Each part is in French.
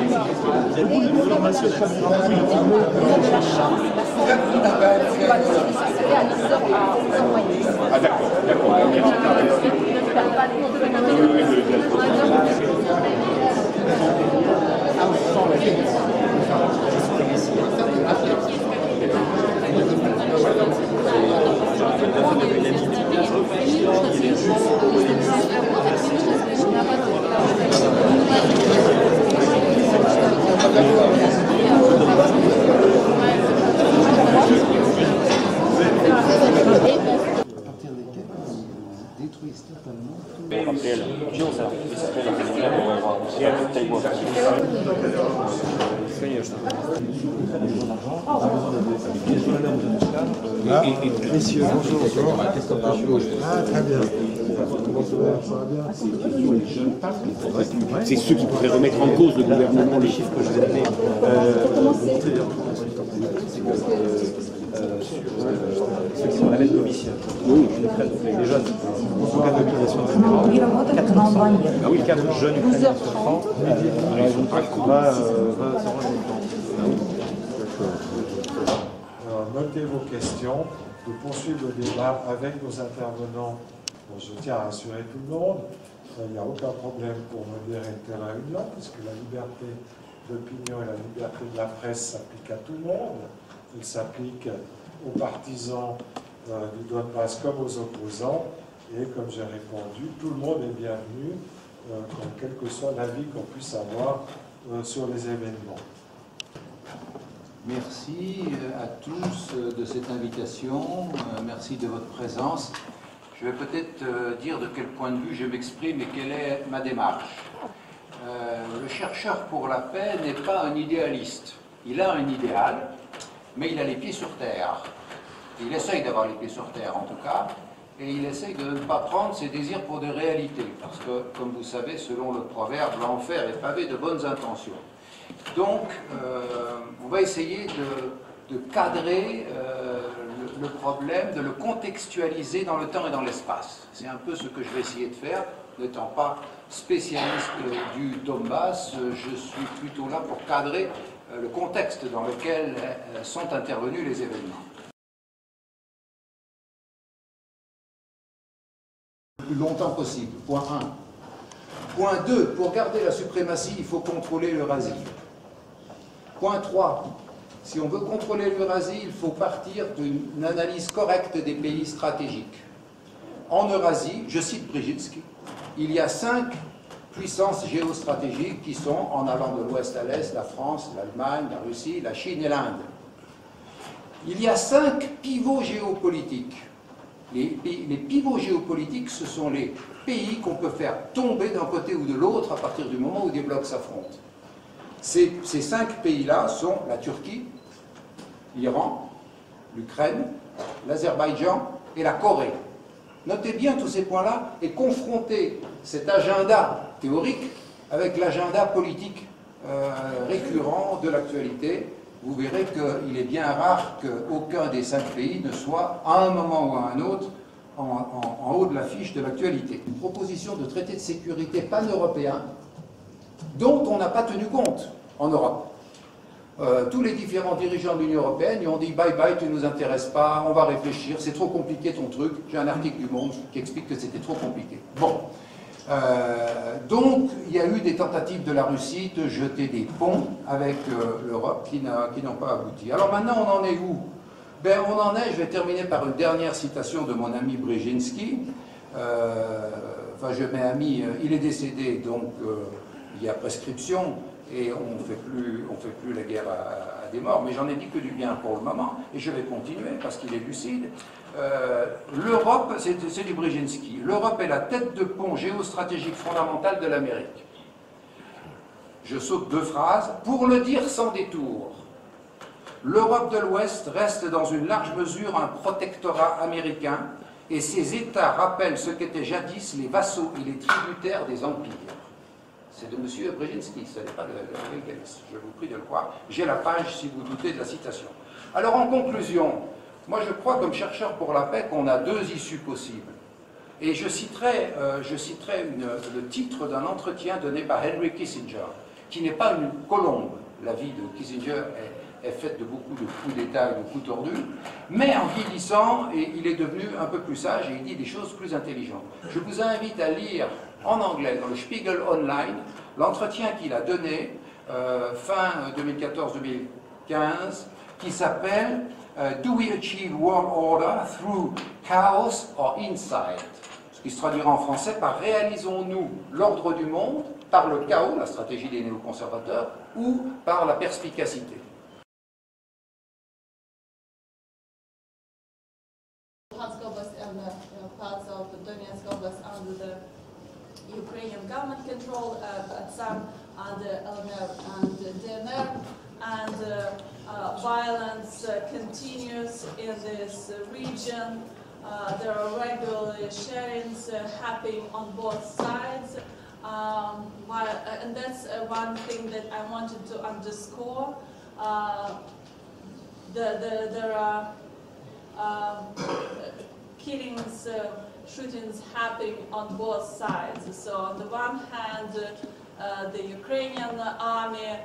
Vous êtes du Front National. On a de la chance parce qu'on va participer à nos envoyer. Ah d'accord, d'accord. Messieurs, bonjour. Ah, très bien. C'est ceux qui pourraient remettre en cause le gouvernement. Les chiffres que je vous ai donnés. Sur la même commission. Oui, les jeunes. En cas de mobilisation de 4%. Ah oui, 4 jeunes ukrainiens sur 30 va se rendre Alors, notez vos questions. Nous poursuivons le débat avec nos intervenants. Bon, je tiens à rassurer tout le monde. Il n'y a aucun problème pour modérer le terrain humain, puisque la liberté d'opinion et la liberté de la presse s'appliquent à tout le monde. Il s'applique aux partisans du Donbass comme aux opposants. Et comme j'ai répondu, tout le monde est bienvenu, quel que soit l'avis qu'on puisse avoir sur les événements. Merci à tous de cette invitation, merci de votre présence. Je vais peut-être dire de quel point de vue je m'exprime et quelle est ma démarche. Le chercheur pour la paix n'est pas un idéaliste. Il a un idéal, mais il a les pieds sur terre. Il essaye d'avoir les pieds sur terre en tout cas, et il essaye de ne pas prendre ses désirs pour des réalités, parce que, comme vous savez, selon le proverbe, l'enfer est pavé de bonnes intentions. Donc, on va essayer de cadrer le problème, de le contextualiser dans le temps et dans l'espace. C'est un peu ce que je vais essayer de faire, n'étant pas spécialiste du Donbass, je suis plutôt là pour cadrer le contexte dans lequel sont intervenus les événements. Le plus longtemps possible, point 1. Point 2, pour garder la suprématie, il faut contrôler l'Eurasie. Point 3, si on veut contrôler l'Eurasie, il faut partir d'une analyse correcte des pays stratégiques. En Eurasie, je cite Brzezinski, il y a 5 puissances géostratégiques qui sont, en allant de l'ouest à l'est, la France, l'Allemagne, la Russie, la Chine et l'Inde. Il y a 5 pivots géopolitiques. Les pivots géopolitiques, ce sont les pays qu'on peut faire tomber d'un côté ou de l'autre à partir du moment où des blocs s'affrontent. Ces 5 pays-là sont la Turquie, l'Iran, l'Ukraine, l'Azerbaïdjan et la Corée. Notez bien tous ces points-là et confrontez cet agenda théorique avec l'agenda politique récurrent de l'actualité. Vous verrez qu'il est bien rare qu'aucun des 5 pays ne soit, à un moment ou à un autre, en haut de l'affiche de l'actualité. Une proposition de traité de sécurité pan-européen dont on n'a pas tenu compte en Europe. Tous les différents dirigeants de l'Union européenne lui ont dit « bye bye, tu ne nous intéresses pas, on va réfléchir, c'est trop compliqué ton truc ». J'ai un article du Monde qui explique que c'était trop compliqué. Bon. Donc, il y a eu des tentatives de la Russie de jeter des ponts avec l'Europe qui n'ont pas abouti. Alors maintenant, on en est où? Ben, on en est, je vais terminer par une dernière citation de mon ami Brzezinski. Enfin, je mets ami, il est décédé, donc il y a prescription, et on ne fait plus la guerre à des morts, mais j'en ai dit que du bien pour le moment, et je vais continuer parce qu'il est lucide. L'Europe, c'est du Brzezinski, l'Europe est la tête de pont géostratégique fondamentale de l'Amérique. Je saute 2 phrases, pour le dire sans détour. L'Europe de l'Ouest reste dans une large mesure un protectorat américain, et ses États rappellent ce qu'étaient jadis les vassaux et les tributaires des empires. C'est de M. Brzezinski, ce n'est pas de Wilkens, je vous prie de le croire. J'ai la page si vous doutez de la citation. Alors en conclusion, moi je crois comme chercheur pour la paix qu'on a 2 issues possibles. Et je citerai le titre d'un entretien donné par Henry Kissinger, qui n'est pas une colombe. La vie de Kissinger est faite de beaucoup de coups d'État et de coups tordus, mais en vieillissant, il est devenu un peu plus sage et il dit des choses plus intelligentes. Je vous invite à lire en anglais, dans le Spiegel Online, l'entretien qu'il a donné fin 2014-2015, qui s'appelle Do we achieve world order through chaos or insight? Ce qui se traduira en français par réalisons-nous l'ordre du monde par le chaos, la stratégie des néoconservateurs, ou par la perspicacité. Luhansk Oblast and parts of Donetsk Oblast under the Ukrainian government control, but some under LNR and DNR, and violence continues in this region. There are regular sharings happening on both sides, and that's one thing that I wanted to underscore. There are killings, shootings happening on both sides. So on the one hand, the Ukrainian army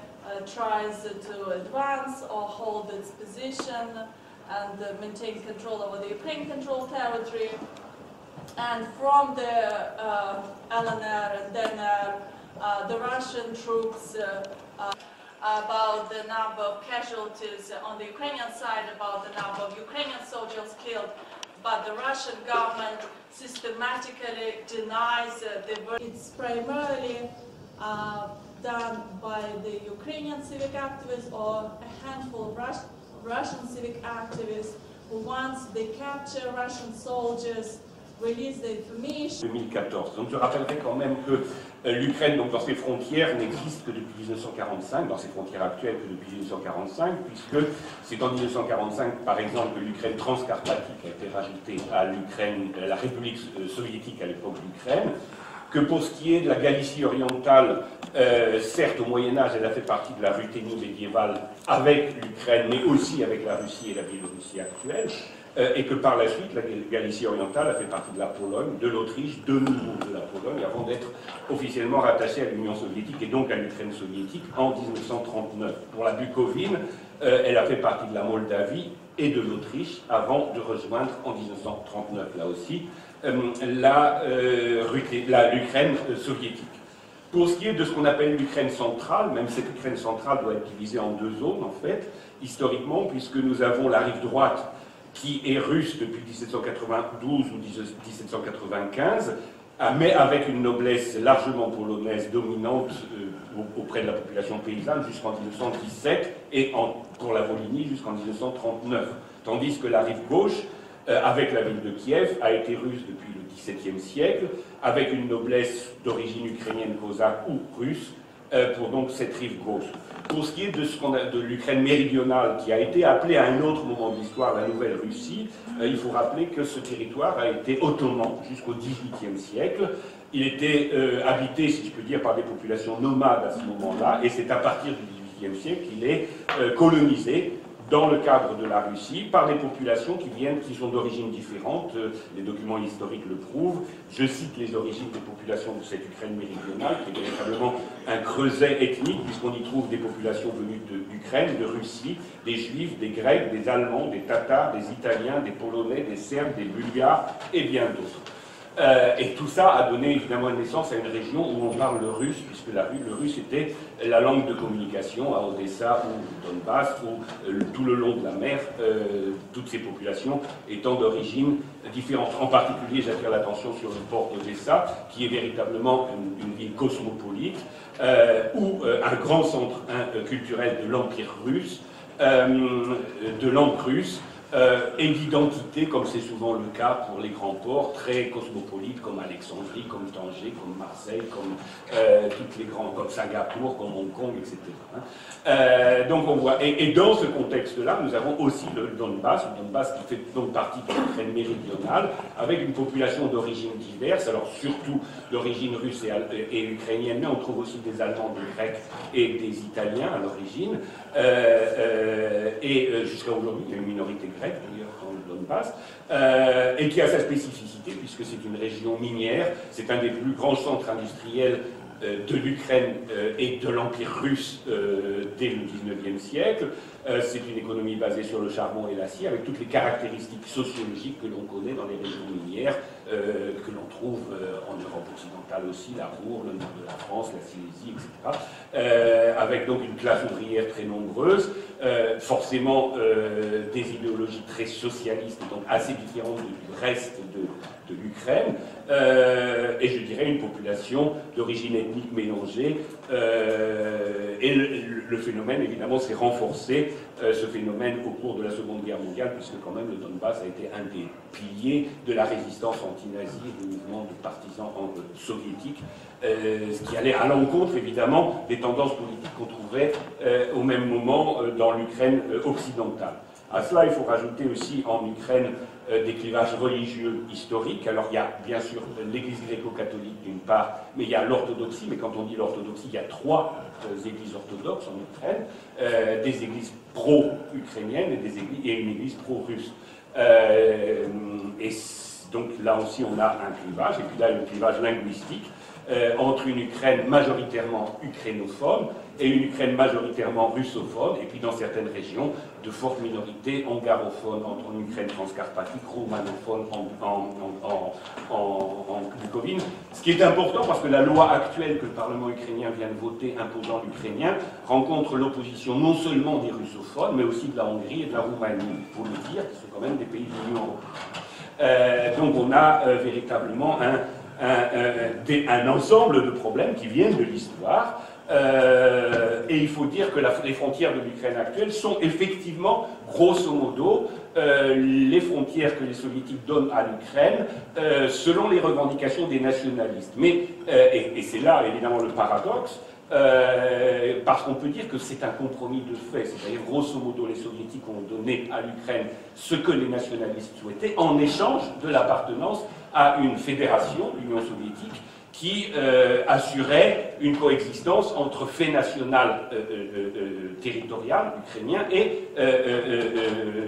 tries to advance or hold its position and maintain control over the Ukraine-controlled territory. And from the LNR and DNR, the Russian troops about the number of casualties on the Ukrainian side, about the number of Ukrainian soldiers killed, but the Russian government systematically denies it's primarily done by the Ukrainian civic activists or a handful of Russian civic activists who, once they capture Russian soldiers, release the information. 2014. Donc je rappellerai quand même que l'Ukraine, donc dans ses frontières, n'existe que depuis 1945, dans ses frontières actuelles que depuis 1945, puisque c'est en 1945, par exemple, que l'Ukraine transcarpatique a été rajoutée à l'Ukraine, la République soviétique à l'époque d'Ukraine, que pour ce qui est de la Galicie orientale, certes au Moyen-Âge elle a fait partie de la Ruthénie médiévale avec l'Ukraine, mais aussi avec la Russie et la Biélorussie actuelle, et que par la suite la Galicie orientale a fait partie de la Pologne, de l'Autriche, de nouveau de la Pologne, avant d'être officiellement rattachée à l'Union soviétique et donc à l'Ukraine soviétique en 1939. Pour la Bucovine, elle a fait partie de la Moldavie et de l'Autriche avant de rejoindre en 1939, là aussi, l'Ukraine soviétique. Pour ce qui est de ce qu'on appelle l'Ukraine centrale, même cette Ukraine centrale doit être divisée en deux zones, en fait, historiquement, puisque nous avons la rive droite qui est russe depuis 1792 ou 1795, mais avec une noblesse largement polonaise dominante auprès de la population paysanne jusqu'en 1917 et pour la Volhynie jusqu'en 1939. Tandis que la rive gauche, avec la ville de Kiev, a été russe depuis le XVIIe siècle, avec une noblesse d'origine ukrainienne, cosaque ou russe, pour donc cette rive gauche. Pour ce qui est de l'Ukraine méridionale, qui a été appelée à un autre moment de l'histoire la Nouvelle-Russie, il faut rappeler que ce territoire a été ottoman jusqu'au XVIIIe siècle. Il était habité, si je peux dire, par des populations nomades à ce moment-là, et c'est à partir du XVIIIe siècle qu'il est colonisé dans le cadre de la Russie, par des populations qui sont d'origines différentes. Les documents historiques le prouvent. Je cite les origines des populations de cette Ukraine méridionale, qui est véritablement un creuset ethnique, puisqu'on y trouve des populations venues d'Ukraine, de Russie, des Juifs, des Grecs, des Allemands, des Tatars, des Italiens, des Polonais, des Serbes, des Bulgares, et bien d'autres. Et tout ça a donné évidemment naissance à une région où on parle le russe, puisque le russe était la langue de communication à Odessa ou Donbass, ou tout le long de la mer, toutes ces populations étant d'origine différente. En particulier, j'attire l'attention sur le port d'Odessa, qui est véritablement une ville cosmopolite, ou un grand centre culturel de l'Empire russe, de langue russe, et d'identité, comme c'est souvent le cas pour les grands ports, très cosmopolites, comme Alexandrie, comme Tanger, comme Marseille, comme toutes les grands, comme Singapour, comme Hong Kong, etc. Donc on voit, et dans ce contexte-là, nous avons aussi le Donbass qui fait donc partie de l'Ukraine méridionale, avec une population d'origines diverses, alors surtout d'origine russe et ukrainienne, mais on trouve aussi des Allemands, des Grecs et des Italiens à l'origine, et jusqu'à aujourd'hui, il y a une minorité grecque d'ailleurs dans le Donbass, et qui a sa spécificité puisque c'est une région minière, c'est un des plus grands centres industriels de l'Ukraine et de l'Empire russe dès le XIXe siècle. C'est une économie basée sur le charbon et l'acier, avec toutes les caractéristiques sociologiques que l'on connaît dans les régions minières, que l'on trouve en Europe occidentale aussi, la Ruhr, le nord de la France, la Silésie, etc. Avec donc une classe ouvrière très nombreuse, forcément des idéologies très socialistes, donc assez différentes du reste de l'Ukraine, et je dirais une population d'origine ethnique mélangée, et le phénomène évidemment s'est renforcé, ce phénomène au cours de la Seconde Guerre mondiale, puisque quand même le Donbass a été un des piliers de la résistance anti-nazie et du mouvement de partisans soviétiques, ce qui allait à l'encontre évidemment des tendances politiques qu'on trouvait au même moment dans l'Ukraine occidentale. À cela, il faut rajouter aussi en Ukraine des clivages religieux historiques. Alors il y a bien sûr l'église gréco-catholique d'une part, mais il y a l'orthodoxie, mais quand on dit l'orthodoxie, il y a 3 églises orthodoxes en Ukraine, des églises pro-ukrainiennes et une église pro-russe. Et donc là aussi on a un clivage, et puis là le clivage linguistique, entre une Ukraine majoritairement ukrainophone et une Ukraine majoritairement russophone, et puis dans certaines régions, de fortes minorités hongarophones, entre une Ukraine transcarpatique, roumanophone en Bukovine. Ce qui est important parce que la loi actuelle que le Parlement ukrainien vient de voter imposant l'ukrainien rencontre l'opposition non seulement des russophones, mais aussi de la Hongrie et de la Roumanie, il faut le dire, qui sont quand même des pays de l'Union européenne. Donc on a véritablement un ensemble de problèmes qui viennent de l'histoire, et il faut dire que les frontières de l'Ukraine actuelle sont effectivement, grosso modo, les frontières que les soviétiques donnent à l'Ukraine selon les revendications des nationalistes. Mais, et c'est là évidemment le paradoxe, parce qu'on peut dire que c'est un compromis de fait, c'est-à-dire grosso modo les soviétiques ont donné à l'Ukraine ce que les nationalistes souhaitaient en échange de l'appartenance à une fédération, l'Union soviétique, qui assurait une coexistence entre fait national territorial ukrainien et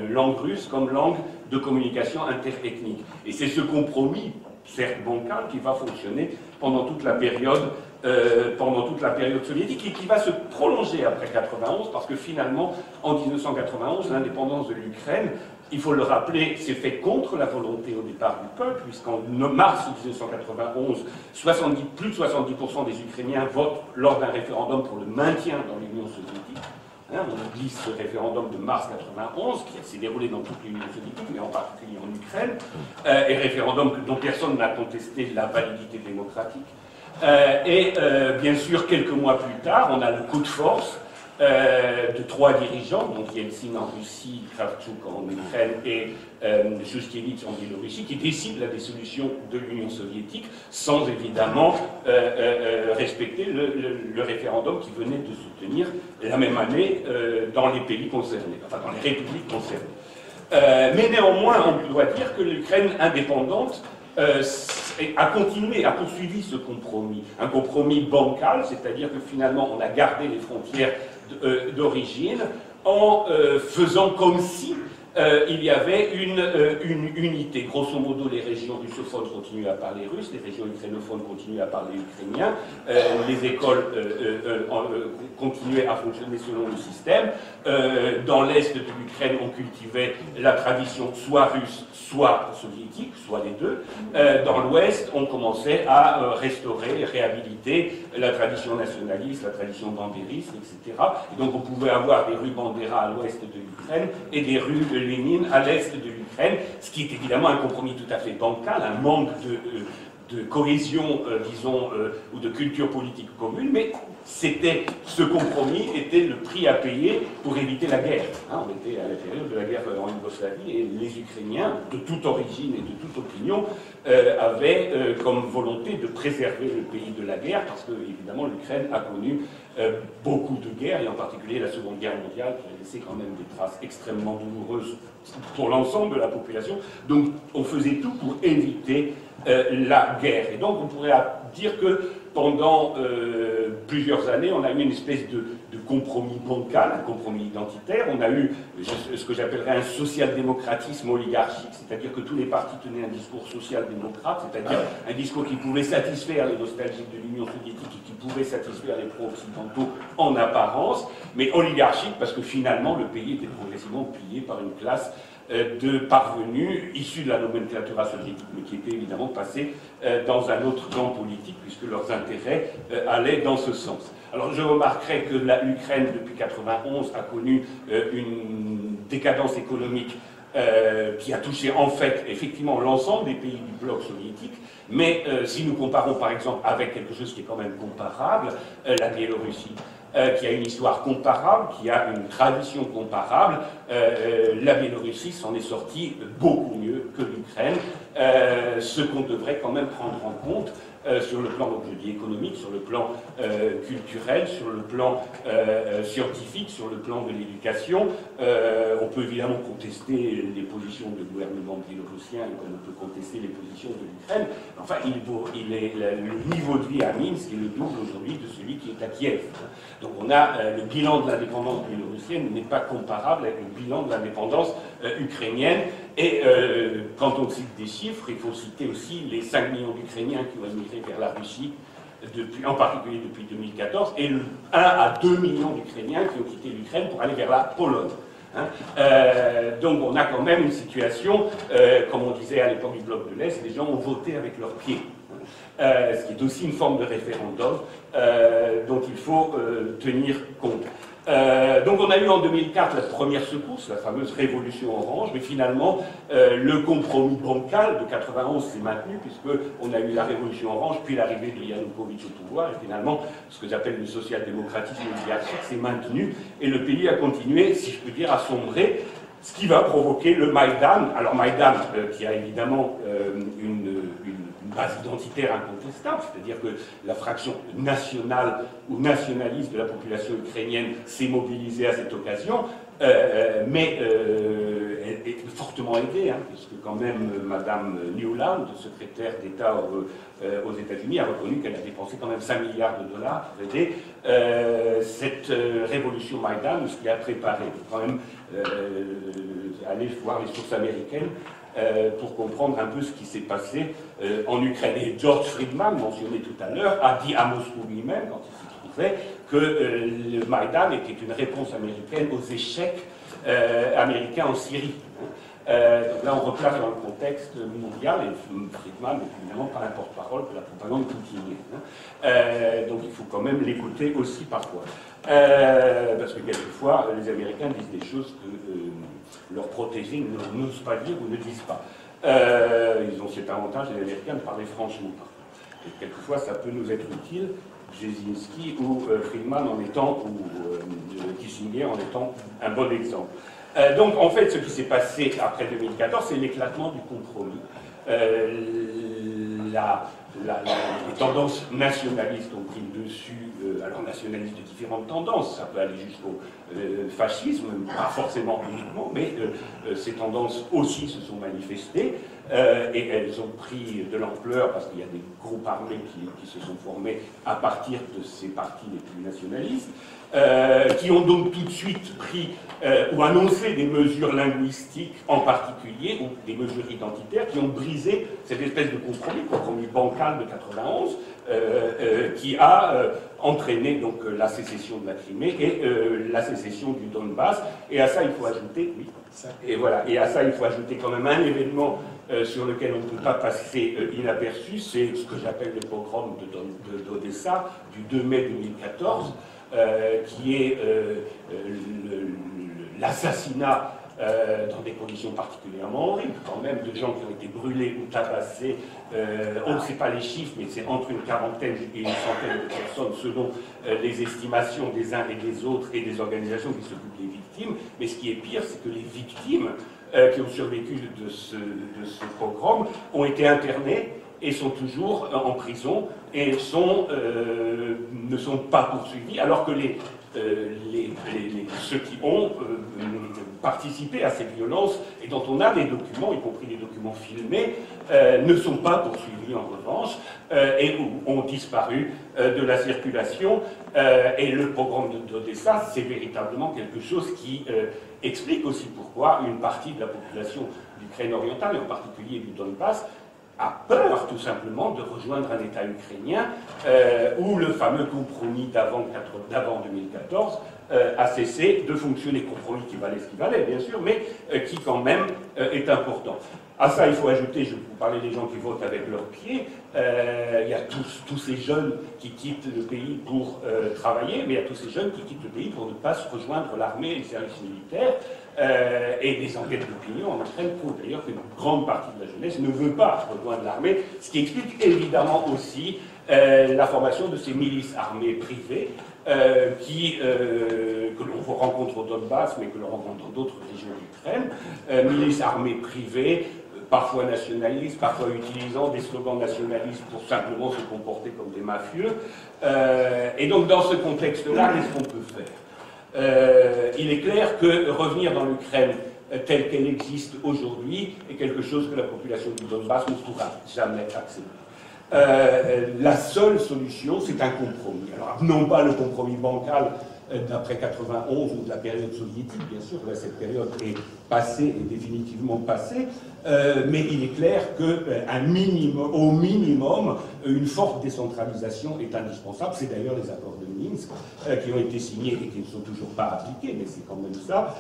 langue russe comme langue de communication interethnique. Et c'est ce compromis, certes bancal, qui va fonctionner pendant toute la période soviétique et qui va se prolonger après 1991, parce que finalement, en 1991, l'indépendance de l'Ukraine, il faut le rappeler, s'est fait contre la volonté au départ du peuple, puisqu'en mars 1991, plus de 70% des Ukrainiens votent lors d'un référendum pour le maintien dans l'Union soviétique. On oublie ce référendum de mars 1991, qui s'est déroulé dans toute l'Union soviétique, mais en particulier en Ukraine, et référendum dont personne n'a contesté la validité démocratique. Bien sûr, quelques mois plus tard, on a le coup de force de 3 dirigeants, donc Yeltsin en Russie, Kravchuk en Ukraine et Shushkevich en Biélorussie, qui décident la dissolution de l'Union soviétique sans évidemment respecter le référendum qui venait de se tenir la même année dans les pays concernés, enfin dans les républiques concernées. Mais néanmoins, on doit dire que l'Ukraine indépendante a continué, a poursuivi ce compromis, un compromis bancal, c'est-à-dire que finalement on a gardé les frontières d'origine en faisant comme si il y avait une unité. Grosso modo, les régions russophones continuent à parler russe, les régions ukrainophones continuent à parler ukrainien, les écoles continuaient à fonctionner selon le système. Dans l'est de l'Ukraine, on cultivait la tradition soit russe, soit soviétique, soit les deux. Dans l'ouest, on commençait à restaurer, réhabiliter la tradition nationaliste, la tradition bandériste, etc. Et donc on pouvait avoir des rues Bandera à l'ouest de l'Ukraine et des rues Lénine à l'est de l'Ukraine, ce qui est évidemment un compromis tout à fait bancal, un manque de cohésion, disons, ou de culture politique commune, mais ce compromis était le prix à payer pour éviter la guerre. On était à la période de la guerre en Yougoslavie et les Ukrainiens, de toute origine et de toute opinion, avaient comme volonté de préserver le pays de la guerre, parce que, évidemment, l'Ukraine a connu beaucoup de guerres, et en particulier la Seconde Guerre mondiale, qui a laissé quand même des traces extrêmement douloureuses pour l'ensemble de la population. Donc, on faisait tout pour éviter la guerre. Et donc, on pourrait dire que pendant plusieurs années, on a eu une espèce de compromis bancal, un compromis identitaire. On a eu ce que j'appellerais un social-démocratisme oligarchique, c'est-à-dire que tous les partis tenaient un discours social-démocrate, c'est-à-dire un discours qui pouvait satisfaire les nostalgiques de l'Union soviétique et qui pouvait satisfaire les pro-occidentaux en apparence, mais oligarchique parce que finalement le pays était progressivement plié par une classe de parvenus issus de la nomenclatura soviétique, mais qui étaient évidemment passés dans un autre camp politique, puisque leurs intérêts allaient dans ce sens. Alors je remarquerai que l'Ukraine, depuis 1991, a connu une décadence économique qui a touché en fait effectivement l'ensemble des pays du bloc soviétique, mais si nous comparons par exemple avec quelque chose qui est quand même comparable, la Biélorussie, qui a une histoire comparable, qui a une tradition comparable, la Biélorussie s'en est sortie beaucoup mieux que l'Ukraine, ce qu'on devrait quand même prendre en compte sur le plan, donc je dis économique, sur le plan culturel, sur le plan scientifique, sur le plan de l'éducation. On peut évidemment contester les positions du gouvernement biélorussien, comme on peut contester les positions de l'Ukraine. Enfin, le niveau de vie à Minsk est le double aujourd'hui de celui qui est à Kiev. Donc on a le bilan de l'indépendance biélorussienne n'est pas comparable avec le bilan de l'indépendance ukrainienne. Et quand on cite des chiffres, il faut citer aussi les 5 millions d'Ukrainiens qui ont émigré vers la Russie, en particulier depuis 2014, et 1 à 2 millions d'Ukrainiens qui ont quitté l'Ukraine pour aller vers la Pologne. Donc on a quand même une situation, comme on disait à l'époque du bloc de l'Est, les gens ont voté avec leurs pieds. Ce qui est aussi une forme de référendum dont il faut tenir compte. Donc on a eu en 2004 la première secousse, la fameuse révolution orange, mais finalement le compromis bancal de 91 s'est maintenu, puisqu'on a eu la révolution orange, puis l'arrivée de Yanukovych au pouvoir, et finalement ce que j'appelle le social-démocratisme oligarchique s'est maintenu, et le pays a continué, si je peux dire, à sombrer, ce qui va provoquer le Maïdan. Alors Maïdan, qui a évidemment une base identitaire incontestable, c'est-à-dire que la fraction nationale ou nationaliste de la population ukrainienne s'est mobilisée à cette occasion, mais elle est fortement aidée, puisque quand même Madame Nuland, secrétaire d'État aux États-Unis, a reconnu qu'elle a dépensé quand même 5 milliards de dollars pour aider cette révolution Maïdan, ce qui a préparé. Il faut quand même aller voir les sources américaines pour comprendre un peu ce qui s'est passé en Ukraine. Et George Friedman, mentionné tout à l'heure, a dit à Moscou lui-même, quand il s'y trouvait, que le Maïdan était une réponse américaine aux échecs américains en Syrie. Donc là, on replace dans le contexte mondial, et Friedman n'est évidemment pas un porte-parole de la propagande poutinienne. Donc il faut quand même l'écouter aussi parfois. Parce que quelquefois, les Américains disent des choses que leurs protégés n'osent pas dire ou ne disent pas. Ils ont cet avantage, les Américains, de parler franchement. Et quelquefois, ça peut nous être utile, Brzezinski ou Friedman en étant, ou Kissinger en étant un bon exemple. Donc, en fait, ce qui s'est passé après 2014, c'est l'éclatement du compromis. Les tendances nationalistes ont pris le dessus, alors nationalistes de différentes tendances, ça peut aller jusqu'au fascisme, pas forcément uniquement, mais ces tendances aussi se sont manifestées, et elles ont pris de l'ampleur parce qu'il y a des groupes armés qui se sont formés à partir de ces partis les plus nationalistes, qui ont donc tout de suite pris ou annoncé des mesures linguistiques en particulier, ou des mesures identitaires, qui ont brisé cette espèce de compromis bancal de 91, qui a entraîné donc la sécession de la Crimée et la sécession du Donbass. Et à ça, il faut ajouter, oui, et voilà, et à ça, il faut ajouter quand même un événement sur lequel on ne peut pas passer inaperçu, c'est ce que j'appelle le pogrom d'Odessa du 2 mai 2014, qui est l'assassinat dans des conditions particulièrement horribles, quand même, de gens qui ont été brûlés ou tabassés. On ne sait pas les chiffres, mais c'est entre une quarantaine et une centaine de personnes, selon les estimations des uns et des autres et des organisations qui s'occupent des victimes. Mais ce qui est pire, c'est que les victimes qui ont survécu de ce pogrom ont été internées et sont toujours en prison et ne sont pas poursuivis, alors que ceux qui ont participé à ces violences et dont on a des documents, y compris des documents filmés, ne sont pas poursuivis en revanche et ont disparu de la circulation. Et le pogrom d'Odessa, c'est véritablement quelque chose qui explique aussi pourquoi une partie de la population d'Ukraine orientale, et en particulier du Donbass, a peur tout simplement de rejoindre un État ukrainien où le fameux compromis d'avant 2014 a cessé de fonctionner. Compromis qui valait ce qu'il valait, bien sûr, mais qui quand même est important. À ça, il faut ajouter, je vous parlais des gens qui votent avec leurs pieds, il y a tous ces jeunes qui quittent le pays pour travailler, mais il y a tous ces jeunes qui quittent le pays pour ne pas se rejoindre l'armée et les services militaires, et des enquêtes d'opinion en Ukraine prouvent d'ailleurs qu'une grande partie de la jeunesse ne veut pas rejoindre l'armée, ce qui explique évidemment aussi la formation de ces milices armées privées que l'on rencontre au Donbass, mais que l'on rencontre dans d'autres régions d'Ukraine, milices armées privées, parfois nationalistes, parfois utilisant des slogans nationalistes pour simplement se comporter comme des mafieux. Et donc dans ce contexte-là, qu'est-ce qu'on peut faire? Il est clair que revenir dans l'Ukraine telle qu'elle existe aujourd'hui est quelque chose que la population du Donbass ne pourra jamais accepter. La seule solution, c'est un compromis. Alors, non pas le compromis bancal d'après 91 ou de la période soviétique, bien sûr, là, cette période est passée, est définitivement passée, mais il est clair qu'au minimum, une forte décentralisation est indispensable. C'est d'ailleurs les accords de Minsk qui ont été signés et qui ne sont toujours pas appliqués, mais c'est quand même ça.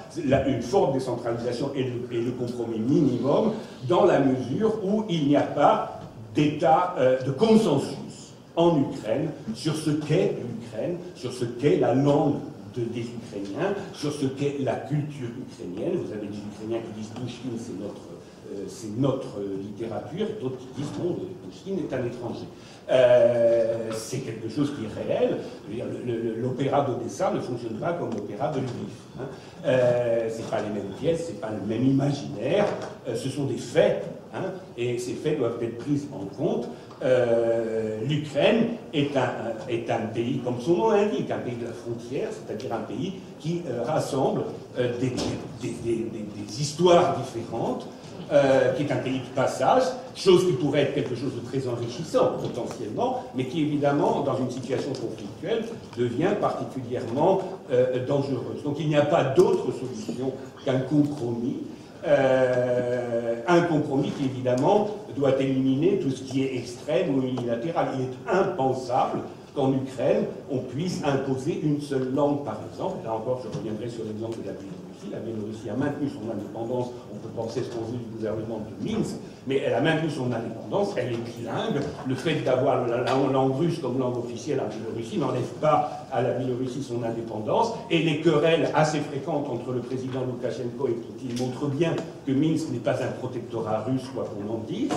Une forte décentralisation est le compromis minimum dans la mesure où il n'y a pas d'état de consensus en Ukraine sur ce qu'est l'Ukraine, sur ce qu'est la langue des Ukrainiens, sur ce qu'est la culture ukrainienne. Vous avez des Ukrainiens qui disent Pouchkine, c'est notre littérature, et d'autres qui disent non, Pouchkine est un étranger. C'est quelque chose qui est réel. L'opéra d'Odessa ne fonctionne pas comme l'opéra de Lviv. C'est pas les mêmes pièces, c'est pas le même imaginaire. Ce sont des faits, et ces faits doivent être pris en compte. L'Ukraine est un pays, comme son nom l'indique, un pays de la frontière, c'est-à-dire un pays qui rassemble des histoires différentes, qui est un pays de passage, chose qui pourrait être quelque chose de très enrichissant potentiellement, mais qui évidemment, dans une situation conflictuelle, devient particulièrement dangereuse. Donc il n'y a pas d'autre solution qu'un compromis. Un compromis qui évidemment doit éliminer tout ce qui est extrême ou unilatéral. Il est impensable qu'en Ukraine on puisse imposer une seule langue, par exemple. Et là encore, je reviendrai sur l'exemple de la Biélorussie. La Biélorussie a maintenu son indépendance. On peut penser ce qu'on veut du gouvernement de Minsk, mais elle a maintenu son indépendance. Elle est bilingue. Le fait d'avoir la langue russe comme langue officielle en Biélorussie n'enlève pas à la Biélorussie son indépendance. Et les querelles assez fréquentes entre le président Loukachenko et Poutine montrent bien que Minsk n'est pas un protectorat russe, quoi qu'on en dise,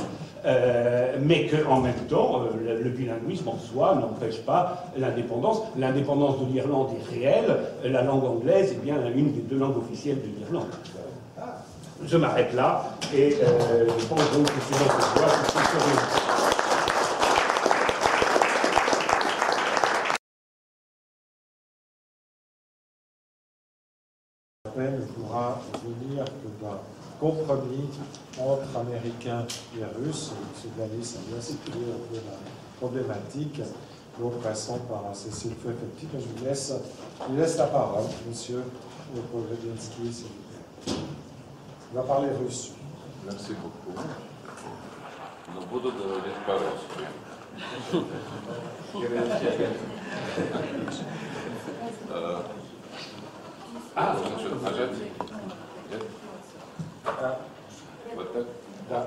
mais qu'en même temps, le bilinguisme en soi n'empêche pas l'indépendance. L'indépendance de l'Irlande est réelle. La langue anglaise est bien une des deux langues officielles de l'Irlande. Je m'arrête là et je pense donc que c'est dans cette voie que c'est sur Il pourra venir que d'un compromis entre Américains et Russes. M. Danis a bien situé un peu la problématique. Donc, passons par Cécile Fouet-Petit. Je lui laisse la parole, M. Pogrebinski, s'il vous plaît. Il va parler russe. Merci beaucoup. Но буду говорить по-русски. Значит, нажать? Нет? Вот так? Да.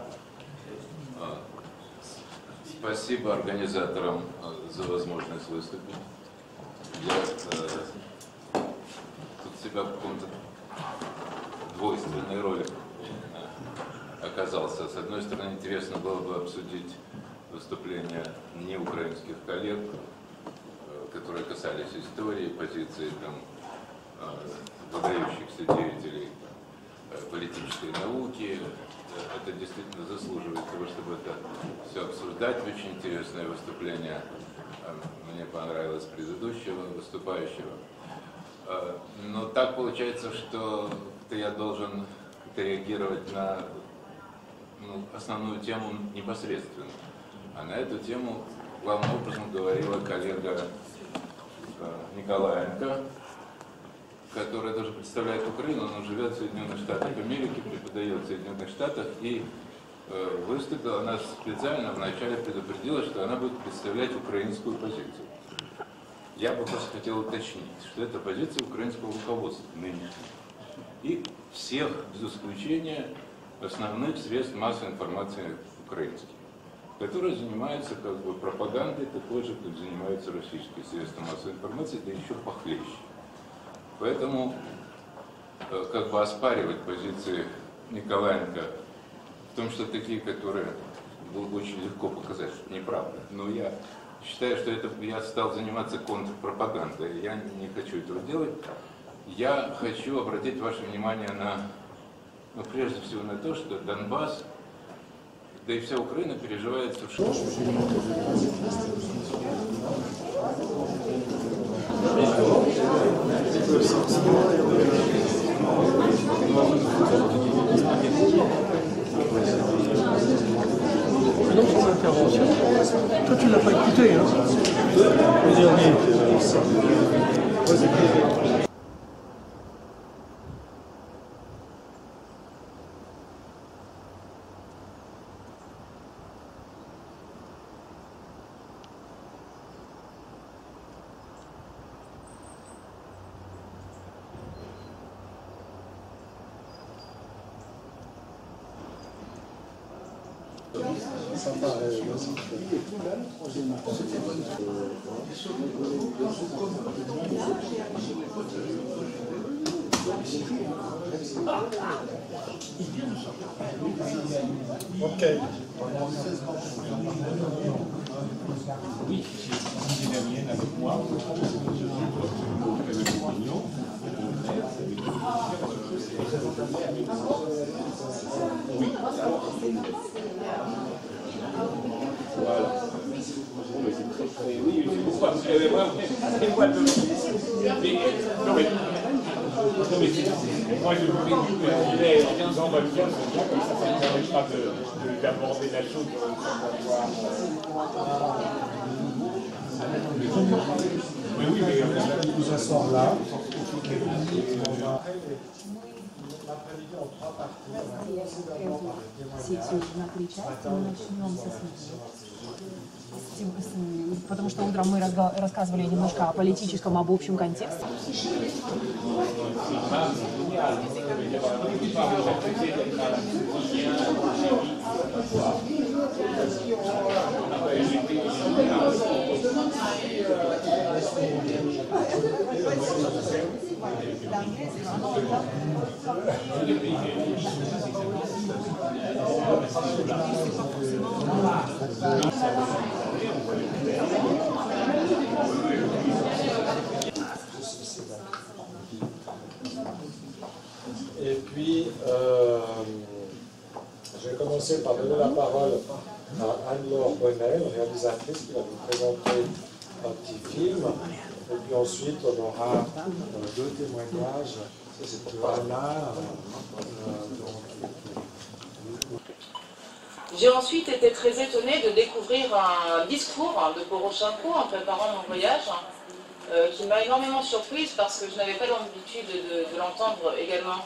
Спасибо организаторам за возможность выступить. Я тут себя в каком-то двойственной роли оказался. С одной стороны, интересно было бы обсудить выступления неукраинских коллег, которые касались истории, позиции там, выдающихся деятелей политической науки. Это действительно заслуживает того, чтобы это все обсуждать. Очень интересное выступление. Мне понравилось предыдущего выступающего. Но так получается, что я должен реагировать на основную тему непосредственно. А на эту тему главным образом говорила коллега Николаенко, которая тоже представляет Украину, но живет в Соединенных Штатах Америки, преподает в Соединенных Штатах и выступила, она специально вначале предупредила, что она будет представлять украинскую позицию. Я бы просто хотел уточнить, что это позиция украинского руководства нынешнего и всех, без исключения, основных средств массовой информации украинских, которые занимаются как бы пропагандой такой же, как занимаются российские средства массовой информации, да еще похлеще. Поэтому как бы оспаривать позиции Николаенко в том, что такие, которые было бы очень легко показать, что неправда. Но я считаю, что это я стал заниматься контрпропагандой. Я не хочу этого делать. Я хочу обратить ваше внимание на, прежде всего на то, что Донбасс, да и вся Украина переживает совершенно. Toi, tu l'as pas écouté, hein? Le dernier. Ça paraît, ok. Oui, j'ai la mienne avec moi. Oui. Voilà. Oui, c'est pourquoi vous avez moi, c'est quoi de... Non mais moi je vous ai dit que je voulais en 15 ans comme ça ne permettra d'aborder la chose pour voir. Mais oui, mais nous asseoir là. L'après-midi en 3 parties. Потому что утром мы рассказывали немножко о политическом, об общем контексте. Et puis, je vais commencer par donner la parole à Anne-Laure Bonnel, réalisatrice, qui va nous présenter un petit film. Et puis ensuite, on aura 2 témoignages de Anna. J'ai ensuite été très étonnée de découvrir un discours de Poroshenko en préparant mon voyage, qui m'a énormément surprise parce que je n'avais pas l'habitude de l'entendre également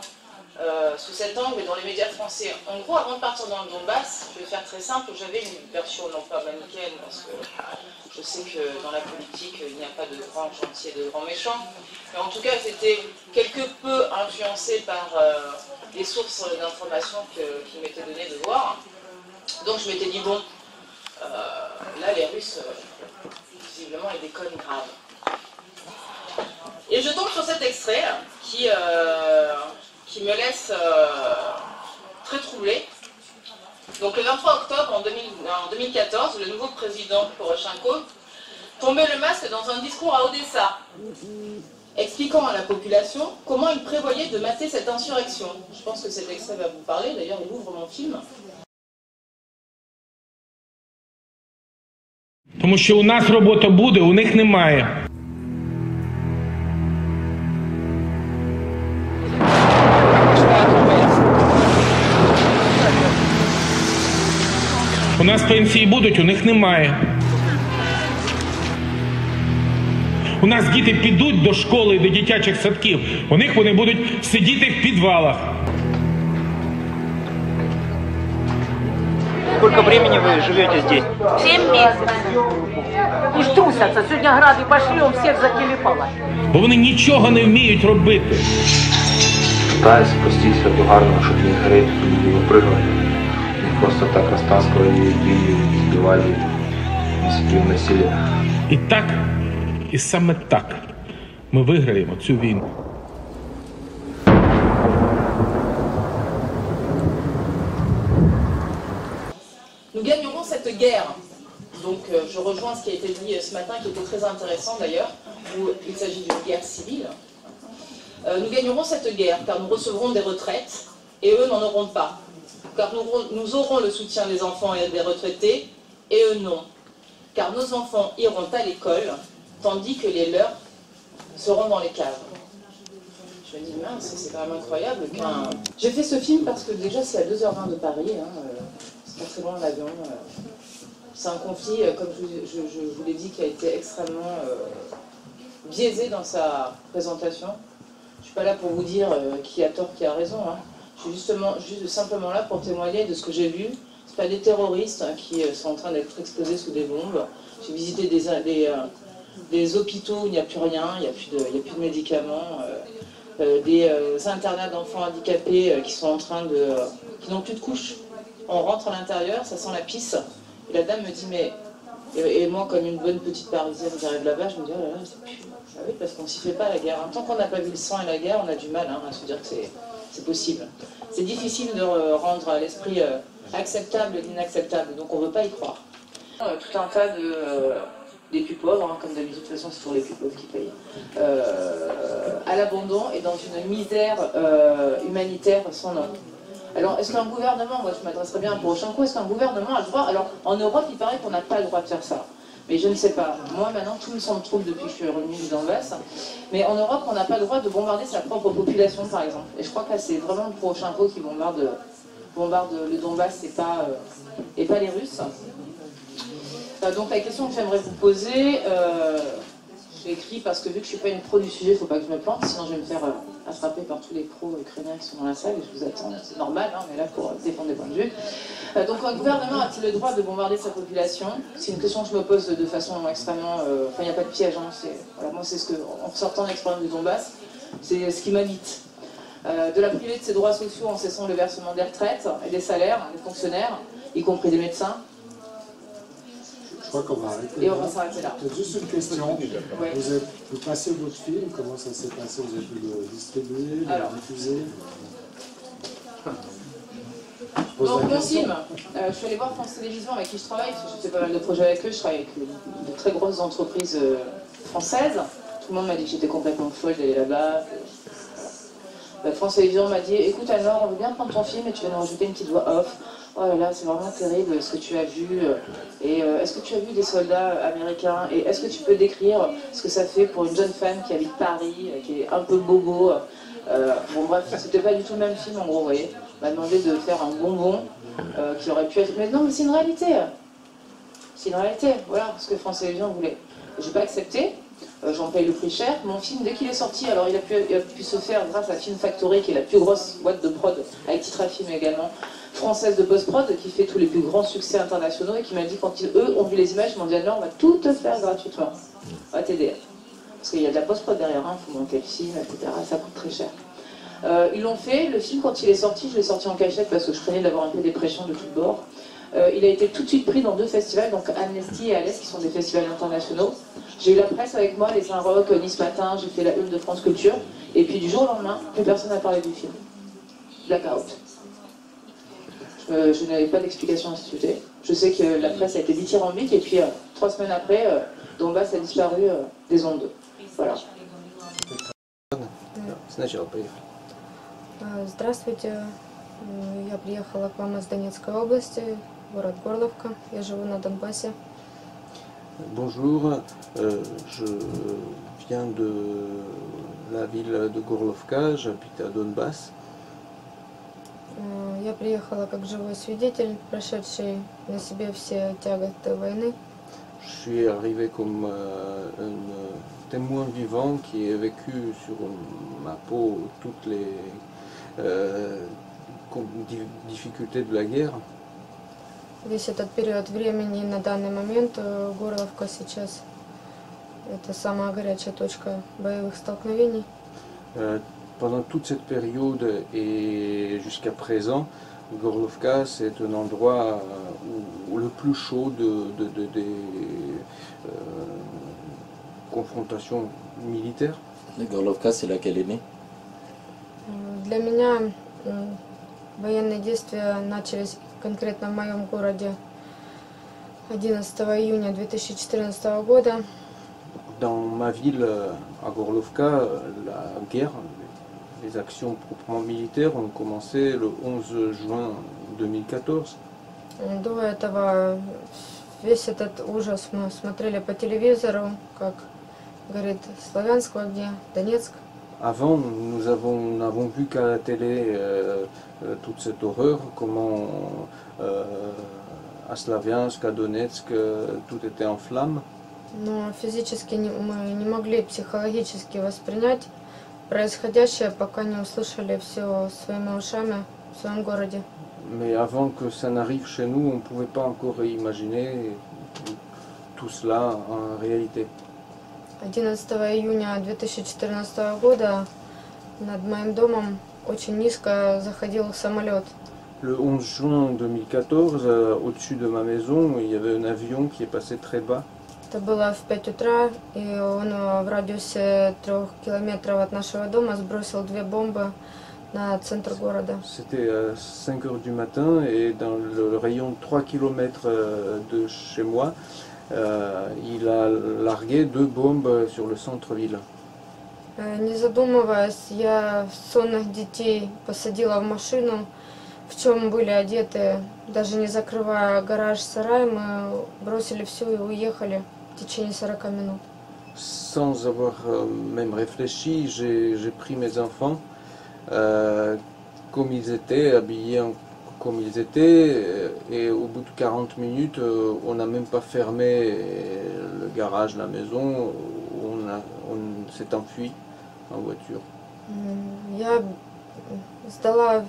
sous cet angle dans les médias français. En gros, avant de partir dans le Donbass, je vais faire très simple, j'avais une version non pas manichéenne parce que je sais que dans la politique, il n'y a pas de grands gentils et de grands méchants, mais en tout cas, j'étais quelque peu influencée par les sources d'informations qui m'étaient données de voir. Donc je m'étais dit, bon, là les Russes, visiblement, ils déconnent grave. Et je tombe sur cet extrait qui me laisse très troublée. Donc le 23 octobre en 2014, le nouveau président Poroshenko tomber le masque dans un discours à Odessa, expliquant à la population comment il prévoyait de mater cette insurrection. Je pense que cet extrait va vous parler, d'ailleurs il ouvre mon film. Тому що у нас робота буде, у них немає. У нас пенсії будуть, у них немає. У нас діти підуть до школи, до дитячих садків. У них вони будуть сидіти в підвалах. Сколько времени вы живете здесь? 7 месяцев. И трусятся. Сегодня грады пошли, он всех закилипало. Бо вони нічого не вміють робити. Пытаюсь спустить эту гарну, чтобы не гореть, чтобы не выпрыгивать. Не просто так растаскивали, били, сбивали, не насилие. І так, і саме так ми виграємо цю війну. Nous gagnerons cette guerre. Donc je rejoins ce qui a été dit ce matin, qui était très intéressant d'ailleurs, où il s'agit d'une guerre civile. Nous gagnerons cette guerre car nous recevrons des retraites et eux n'en auront pas. Car nous aurons le soutien des enfants et des retraités et eux non. Car nos enfants iront à l'école tandis que les leurs seront dans les caves. Je me dis, mince, c'est quand même incroyable qu'un... J'ai fait ce film parce que déjà c'est à 2h20 de Paris, hein, c'est pas très loin de l'avion. C'est un conflit, comme je vous l'ai dit, qui a été extrêmement biaisé dans sa présentation. Je ne suis pas là pour vous dire qui a tort, qui a raison. Hein. Je suis simplement là pour témoigner de ce que j'ai vu. Ce pas des terroristes qui sont en train d'être explosés sous des bombes. J'ai visité des hôpitaux où il n'y a plus rien, il n'y a plus de médicaments. Des internats d'enfants handicapés qui sont en train de... qui n'ont plus de couches. On rentre à l'intérieur, ça sent la pisse. Et la dame me dit, mais... Et moi, comme une bonne petite parisienne qui arrive là-bas, je me dis, oh là là, c'est plus... Ah oui, parce qu'on s'y fait pas la guerre. Tant qu'on n'a pas vu le sang et la guerre, on a du mal à se dire que c'est possible. C'est difficile de rendre l'esprit acceptable l'inacceptable, donc on ne veut pas y croire. Tout un tas des plus pauvres, hein, comme d'habitude, de toute façon c'est toujours les plus pauvres qui payent, à l'abandon et dans une misère humanitaire sans nom. Alors est-ce qu'un gouvernement, moi je m'adresserais bien à Poroshenko, est-ce qu'un gouvernement a le droit? Alors en Europe il paraît qu'on n'a pas le droit de faire ça. Mais je ne sais pas. Moi, maintenant, tout me semble trouble depuis que je suis revenue du Donbass. Mais en Europe, on n'a pas le droit de bombarder sa propre population, par exemple. Et je crois que là, c'est vraiment le Poroshenko qui bombarde le Donbass et pas les Russes. Donc la question que j'aimerais vous poser, j'ai écrit parce que vu que je ne suis pas une pro du sujet, il ne faut pas que je me plante, sinon je vais me faire attraper par tous les pros ukrainiens qui sont dans la salle et je vous attends. C'est normal, hein, on est là pour défendre des points de vue. Donc un gouvernement a-t-il le droit de bombarder sa population? C'est une question que je me pose de façon extrêmement... Enfin, il n'y a pas de piège. Hein, voilà, moi, c'est ce que, en sortant de l'expérience du Donbass, c'est ce qui m'habite. De la priver de ses droits sociaux en cessant le versement des retraites et des salaires des fonctionnaires, y compris des médecins. Je crois qu'on va arrêter. Et on va s'arrêter là. Juste une question. Ouais. Vous passez votre film, comment ça s'est passé? Vous avez pu le distribuer, le diffuser? Donc mon film, je suis allée voir France Télévisions avec qui je travaille, parce que je fais pas mal de projets avec eux, je travaille avec de très grosses entreprises françaises. Tout le monde m'a dit que j'étais complètement folle d'aller là-bas. France Télévisions m'a dit, écoute alors, on veut bien prendre ton film et tu vas nous rajouter une petite voix off. Oh là là, c'est vraiment terrible ce que tu as vu. Et est-ce que tu as vu des soldats américains? Et est-ce que tu peux décrire ce que ça fait pour une jeune femme qui habite Paris, qui est un peu bobo? Bon bref, c'était pas du tout le même film en gros, vous voyez. On m'a demandé de faire un bonbon qui aurait pu être... Mais non, mais c'est une réalité. C'est une réalité, voilà ce que France Télévisions voulait. J'ai pas accepté, j'en paye le prix cher. Mon film, dès qu'il est sorti, alors il a pu se faire grâce à Film Factory, qui est la plus grosse boîte de prod, avec Titra Film également, française de post-prod, qui fait tous les plus grands succès internationaux, et qui m'a dit, quand eux ont vu les images, ils m'ont dit, alors on va tout te faire gratuitement. On va t'aider. Parce qu'il y a de la post-prod derrière, il faut monter le film, etc. Ça coûte très cher. Ils l'ont fait, le film quand il est sorti, je l'ai sorti en cachette parce que je craignais d'avoir un peu des pressions de tous bords. Il a été tout de suite pris dans 2 festivals, donc Amnesty et Alès, qui sont des festivals internationaux. J'ai eu la presse avec moi, les Saint-Roch, Nice Matin, j'ai fait la une de France Culture, et puis du jour au lendemain, plus personne n'a parlé du film. Blackout. Je n'avais pas d'explication instituée. Je sais que la presse a été dithyrambique et puis 3 semaines après, Donbass a disparu des ondes. Voilà. Здравствуйте, я приехала к вам из Донецкой области, город Горловка, я живу на Донбассе. Bonjour, je viens de la ville de Gorlovka, j'habite à Donbass. Я приехала как живой свидетель, прошедший на себе все тяготы войны. Je suis arrivé comme un témoin vivant qui a vécu sur ma peau toutes les difficultés de la guerre. Весь этот период времени на данный момент Горловка сейчас это самая горячая точка боевых столкновений. Pendant toute cette période et jusqu'à présent, Gorlovka c'est un endroit où le plus chaud des confrontations militaires. Горловка, c'est là qu'elle est née. Для меня военные действия начались конкретно в моем городе 11 июня 2014 года. Dans ma ville, à Gorlovka, la guerre, les actions proprement militaires ont commencé le 11 juin 2014. До этого весь этот ужас мы смотрели по телевизору, как горит Славянск в огне, Донецк. Avant, nous n'avons vu qu'à la télé toute cette horreur, comment à Slaviansk, à Donetsk, tout était en flammes. Но физически мы не могли психологически воспринять происходящее, пока не услышали все своими ушами в своем городе. Mais avant que ça n'arrive chez nous, on ne pouvait pas encore imaginer tout cela en réalité. 11 июня 2014 года над моим домом очень низко заходил самолет. Le 11 juin 2014, au-dessus de ma maison, il y avait un avion qui est passé très bas. Это было в 5 утра, и он в радиусе 3 километров от нашего дома сбросил 2 бомбы на центр города. C'était à 5 heures du matin et dans le rayon de 3 km de chez moi, il a largué 2 bombes sur le centre-ville. Не задумываясь, я сонных детей посадила в машину, в чем были одеты, даже не закрывая гараж-сарай, мы бросили все и уехали в течение 40 минут. Sans avoir même réfléchi, j'ai pris mes enfants comme ils étaient, habillés comme ils étaient, et au bout de 40 minutes, on n'a même pas fermé le garage, la maison, on s'est enfui en voiture. Я сдала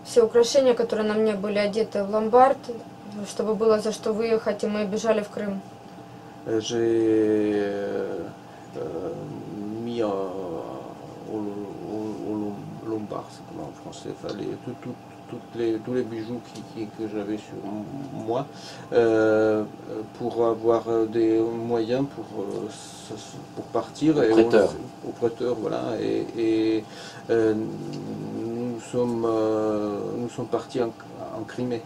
все украшения, которые на мне были одеты, в ломбард, чтобы было за что выехать, и мы бежали в Крым. J'ai mis au lombard, c'est comment en français, enfin, tous les bijoux que j'avais sur moi pour avoir des moyens pour partir. Au prêteur, voilà. Et nous sommes partis en Crimée.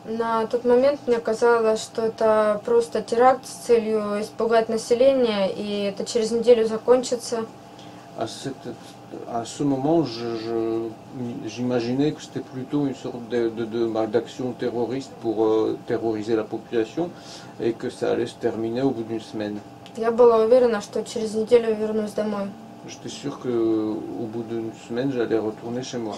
На тот момент мне казалось, что это просто теракт с целью испугать население, и это через неделю закончится. À ce moment, j'imaginais que c'était plutôt une sorte d'action terroriste pour terroriser la population et que ça allait se terminer au bout d'une semaine. Я была уверена, что через неделю вернусь домой. J'étais sûr qu'au bout d'une semaine, j'allais retourner chez moi.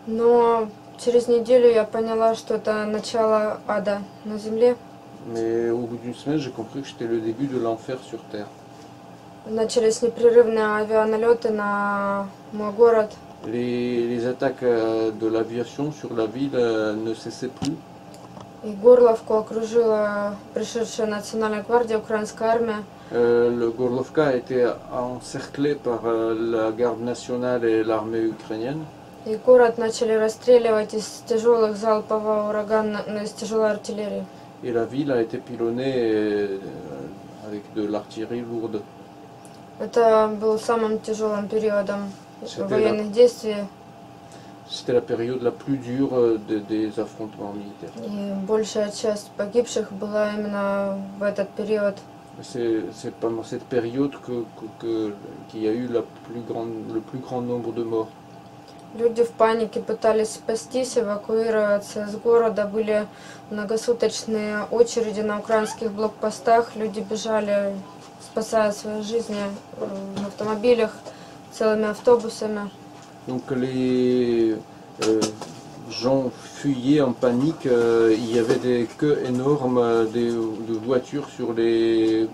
Но через неделю я поняла, что это начало ада на земле. Mais au bout d'une semaine, j'ai compris que c'était le début de l'enfer sur terre. Начались непрерывные авианалеты на мой город. Les attaques de l'aviation sur la ville ne cessaient plus. И Горловку окружила пришедшая национальная гвардия, украинская армия. Le Gorlovka a été encerclé par la garde nationale et l'armée ukrainienne. И город начали расстреливать из тяжелых залпового урагана, из тяжелой артиллерии. Et la ville a été pilonnée avec de l'artillerie lourde. Это был самым тяжелым периодом военных действий. c'était la période la plus dure des affrontements militaires. И большая часть погибших была именно в этот период. C'est pendant cette période qu'il y a eu le plus grand nombre de morts. Люди в панике пытались спастись, эвакуироваться из города. Были многосуточные очереди на украинских блокпостах. Люди бежали, спасая свои жизни в автомобилях, целыми автобусами. Donc les gens fuyaient en panique. Il y avait des queues énormes de voitures sur les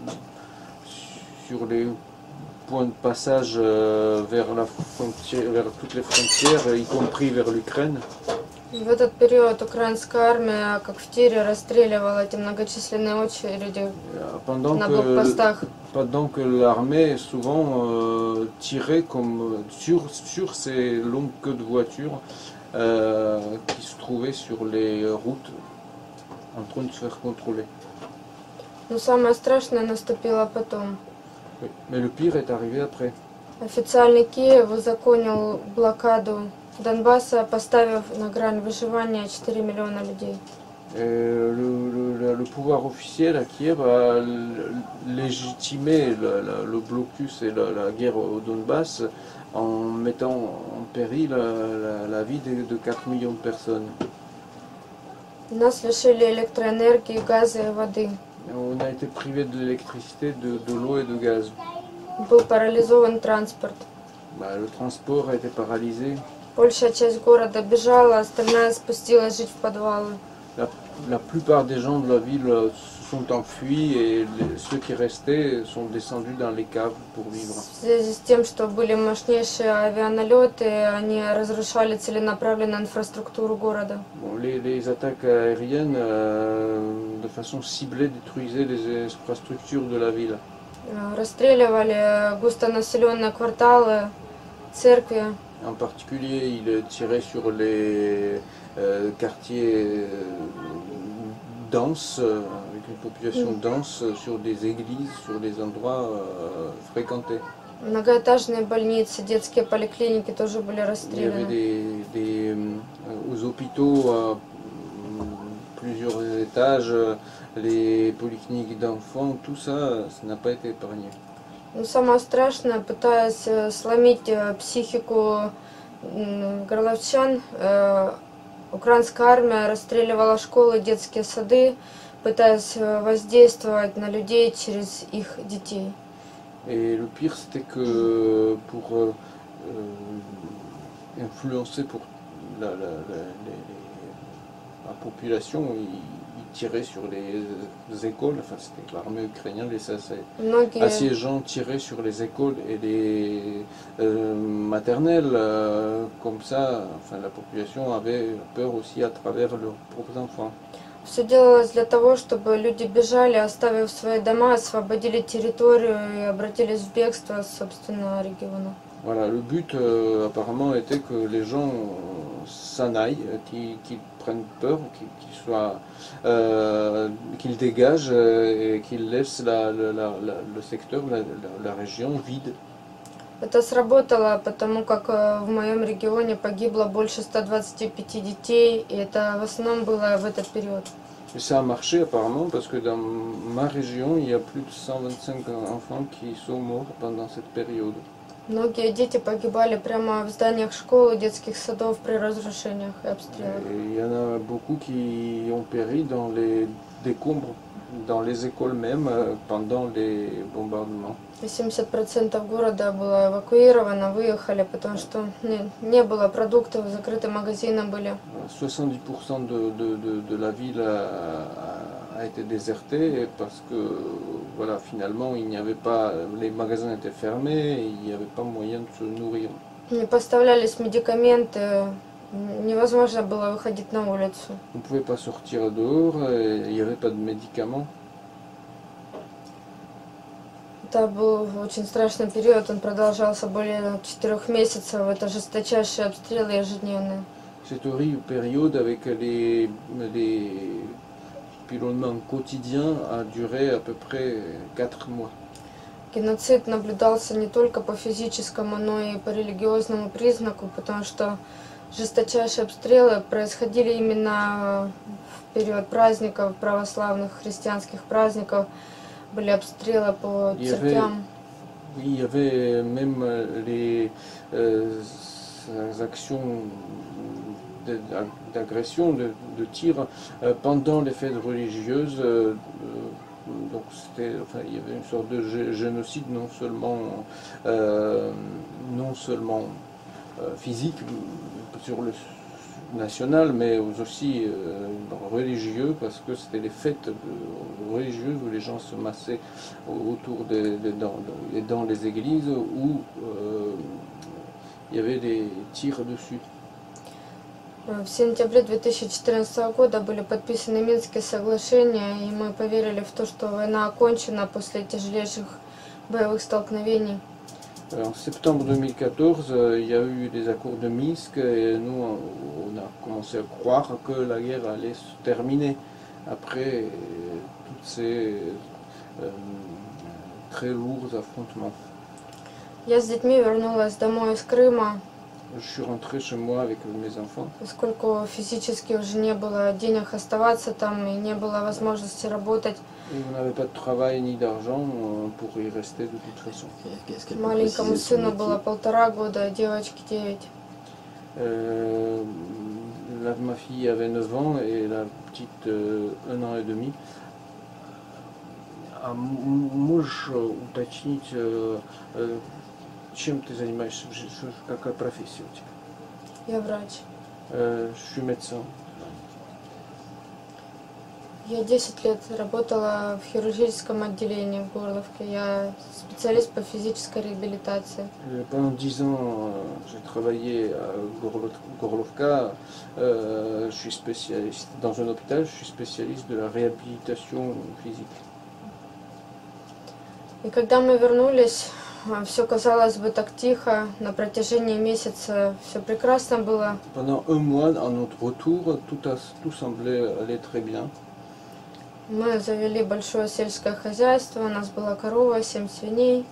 points de passage vers toutes les frontières, y compris vers l'Ukraine. В этот период украинская армия, как в тире, расстреливала эти многочисленные очереди на блокпостах. Pendant que l'armée souvent tirait comme sur ces longues queues de voitures qui se trouvaient sur les routes en train de se faire contrôler. Но самое страшное наступило потом. Oui. Mais le pire est arrivé après. Официальный Киев узаконил блокаду Донбасса, поставив на грань выживания 4 миллиона людей. Le pouvoir officiel à Kiev a légitimé le blocus et la guerre au Donbass en mettant en péril la vie de 4 millions de personnes. Нас лишили электроэнергии, газа и воды. On a été privé de l'électricité, de l'eau et de gaz. Был парализован транспорт. Le transport a été paralysé. Большая часть города бежала, остальная спустилась жить в подвалы. La plupart des gens de la ville se sont enfuis et ceux qui restaient sont descendus dans les caves pour vivre. В связи с тем, что были мощнейшие авианалеты, они разрушали целенаправленно инфраструктуру города. Bon, les attaques aériennes de façon ciblée détruisaient les infrastructures de la ville. Расстреливали густонаселенные кварталы, церкви. En particulier, ils tiraient sur les quartiers denses, avec une population dense, sur des églises, sur des endroits fréquentés. Многоэтажные больницы, детские поликлиники тоже были расстреляны. Il y avait aux hôpitaux plusieurs étages, les polycliniques d'enfants, tout ça, ça n'a pas été épargné. Но самое страшное, пытаясь сломить психику горловчан, украинская армия расстреливала школы, детские сады, пытаясь воздействовать на людей через их детей. Et le pire, c'était que pour influencer pour la population, ils tiraient sur les écoles, enfin c'était l'armée ukrainienne, les assiégeants tiraient sur les écoles et les maternelles, comme ça, enfin la population avait peur aussi à travers leurs propres enfants. Все делалось для того, чтобы люди бежали, оставив свои дома, освободили территорию и обратились в бегство с собственного региона. Voilà, le but apparemment était que les gens s'en aillent, qu'ils prennent peur, qu'ils dégagent et qu'ils laissent le secteur, la région vide. Это сработало, потому как в моем регионе погибло больше 125 детей, и это в основном было в этот период. Et ça a marché apparemment parce que dans ma région, il y a plus de 125 enfants qui sont morts pendant cette période. Многие дети погибали прямо в зданиях школ и детских садов при разрушениях и обстрелах. Il y en a beaucoup qui ont péri dans les décombres, dans les écoles même, pendant les bombardements. 70% города было эвакуировано, выехали, потому что не было продуктов, закрыты магазины были. 70% de la ville a été désertée parce que voilà, finalement il n'y avait pas, les magasins étaient fermés, et il n'y avait pas moyen de se nourrir. Не поставлялись медикаменты, невозможно было выходить на улицу. On ne pouvait pas sortir dehors, il n'y avait pas de médicaments. Это был очень страшный период, он продолжался более 4 месяцев, это жесточайшие обстрелы ежедневные. Cette horrible période avec les pilonnements quotidiens a duré à peu près 4 mois. Геноцид наблюдался не только по физическому, но и по религиозному признаку, потому что жесточайшие обстрелы происходили именно в период праздников, православных, христианских праздников. Были обстрелы по церквям. Oui, il y avait même les actions d'agression, de tir pendant les fêtes religieuses. Donc il y avait une sorte de génocide non seulement physique sur le national, mais aussi religieux, parce que c'était les fêtes religieuses où les gens se massaient autour dans les églises, où il y avait des tirs dessus. В сентябре 2014 года были подписаны Минские соглашения, и мы поверили в то, что война окончена после тяжелейших боевых столкновений. En septembre 2014, il y a eu des accords de Minsk et nous, on a commencé à croire que la guerre allait se terminer après tous ces très lourds affrontements. Я с детьми вернулась домой из Крыма. Je suis rentré chez moi avec mes enfants. Поскольку физически уже не было денег оставаться там и не было возможности работать. Et on n'avait pas de travail ni d'argent pour y rester de toute façon. Маленькому сыну было 1,5 года, а девочке 9. Ma fille avait 9 ans et la petite 1 an et demi. А можешь уточнить, чем ты занимаешься? Какая профессия у тебя? Я врач. Je suis médecin. Я 10 лет работала в хирургическом отделении в Горловке. Я специалист по физической реабилитации. Pendant 10 ans, j'ai travaillé à Gorlovka. Je suis spécialiste dans un hôpital. Je suis spécialiste de la réhabilitation physique. И когда мы вернулись, все казалось бы так тихо. На протяжении месяца все прекрасно было. Pendant un mois, à notre retour, tout semblait aller très bien. Мы завели большое сельское хозяйство, у нас была корова, 7 свиней.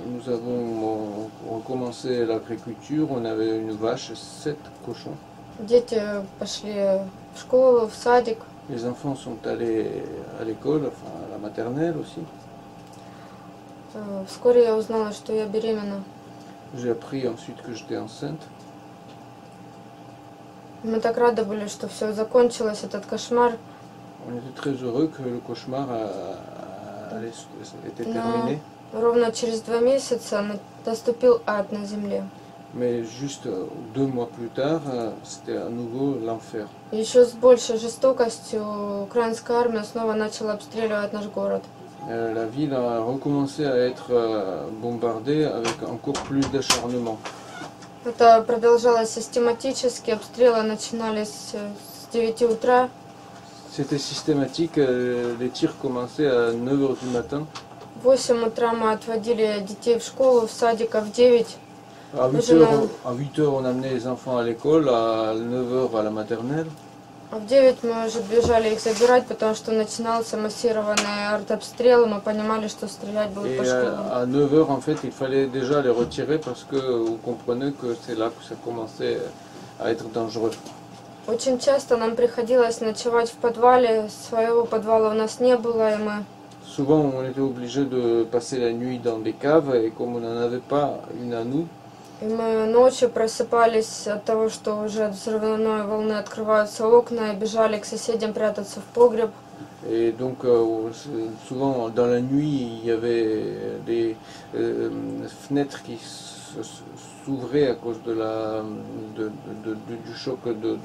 Nous avons recommencé l'agriculture, on avait une vache et 7 cochons. Дети пошли в школу, в садик. Les enfants sont allés à l'école, enfin à la maternelle aussi. Вскоре я узнала, что я беременна. J'ai appris ensuite que j'étais enceinte. Мы так рады были, что все закончилось, этот кошмар. On était très heureux que le cauchemar était terminé. Ровно через 2 месяца наступил ад на земле. Mais juste 2 mois plus tard, c'était à nouveau l'enfer. Еще с большей жестокостью украинская армия снова начала обстреливать наш город. La ville a recommencé à être bombardée avec encore plus d'acharnement. Это продолжалось систематически, обстрелы начинались с 9 утра. C'était systématique, les tirs commençaient à 9 h du matin. В 8 утра мы отводили детей в школу, в садик, а в 9. À 8 heures, on amenait les enfants à l'école, à 9 h à la maternelle. А в 9 мы уже бежали их забирать, потому что начинался массированный артобстрел, и мы понимали, что стрелять будут по школам. À 9 h, en fait, il fallait déjà les retirer parce que vous comprenez que c'est là que ça commençait à être dangereux. Очень часто нам приходилось ночевать в подвале, своего подвала у нас не было, и мы... Souvent, on était obligé de passer la nuit dans des caves, et comme on n'en avait pas une à nous, и мы ночью просыпались от того, что уже от взрывной волны открываются окна, и бежали к соседям прятаться в погреб. Et donc, souvent, dans la nuit, il y avait des fenêtres qui s'ouvraient à cause du choc de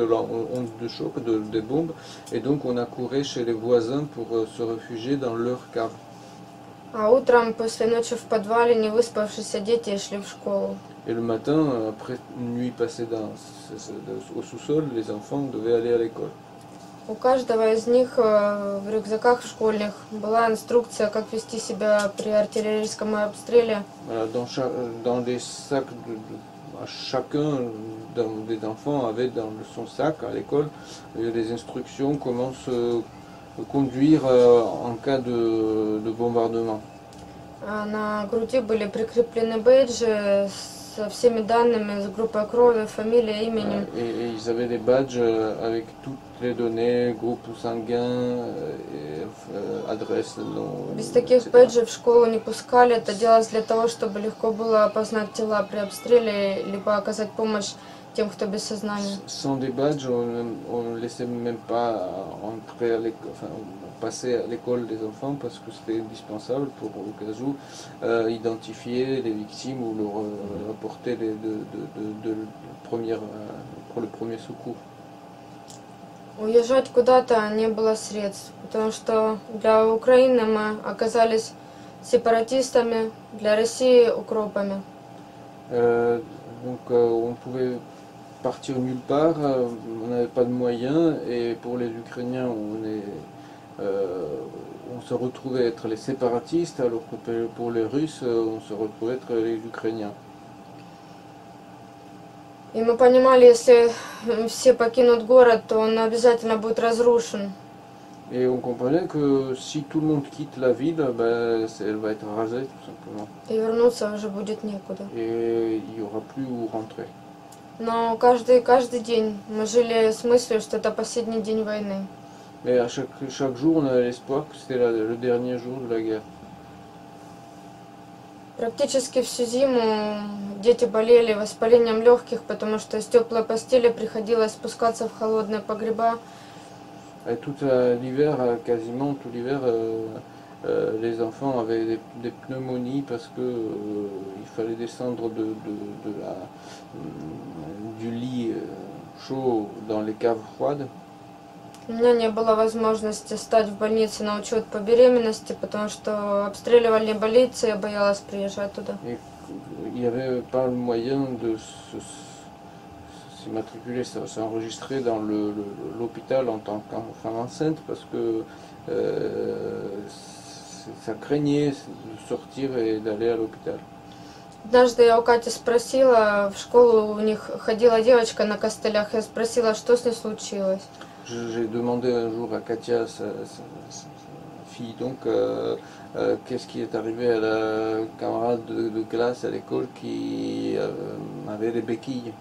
l'onde de choc des bombes. Et donc, on accourait chez les voisins pour se réfugier dans leur cave. А утром, после ночи в подвале, не выспавшиеся дети шли в школу. Et le matin, après une nuit passée au sous-sol, les enfants devaient aller à l'école. У каждого из них в рюкзаках школьных была инструкция, как вести себя при артиллерийском обстреле. Dans les sacs, chacun des enfants avait dans son sac à l'école des instructions comment se conduire en cas de bombardement. На груди были прикреплены бейджи с со всеми данными, с группой крови, фамилией, именем. Et ils avaient des badges avec toutes les données, groupe sanguin, adresse, nom. Без таких бэджей в школу не пускали. Это делалось для того, чтобы легко было опознать тела при обстреле, либо оказать помощь тем, кто без сознания. Sans des badges, on ne laissait même pas entrer à l'école, enfin, passer à l'école des enfants parce que c'était indispensable pour, au cas où, identifier les victimes ou leur apporter pour le premier secours. Уезжать куда-то не было средств, потому что для Украины мы оказались сепаратистами, для России укропами. Donc on pouvait partir nulle part, on n'avait pas de moyens, et pour les Ukrainiens on se retrouvait être les séparatistes, alors que pour les Russes on se retrouvait être les Ukrainiens. И мы понимали, если все покинут город, то он обязательно будет разрушен. Et on comprenait que si tout le monde quitte la ville, ben, elle va être rasée tout simplement. И вернуться уже будет некуда. Et il n'y aura plus où rentrer. Но каждый день мы жили с мыслью, что это последний день войны. Mais à chaque jour, on avait l'espoir que c'était le dernier jour de la guerre. Практически всю зиму дети болели воспалением легких, потому что из теплой постели приходилось спускаться в холодные погреба. Et tout l'hiver, quasiment tout l'hiver, les enfants avaient des pneumonies parce que il fallait descendre du lit chaud dans les caves froides. У меня не было возможности стать в больнице на учет по беременности, потому что обстреливали больницы, я боялась приезжать туда. Il n'y avait pas le moyen de s'immatriculer, s'enregistrer dans l'hôpital en tant qu'enfant enceinte parce que ça craignait de sortir et d'aller à l'hôpital. Однажды я у Кати спросила, в школу у них ходила девочка на костылях, я спросила, что с ней случилось. J'ai demandé un jour à Katia, sa fille, donc, qu'est-ce qui est arrivé à la camarade de classe à l'école qui avait des béquilles.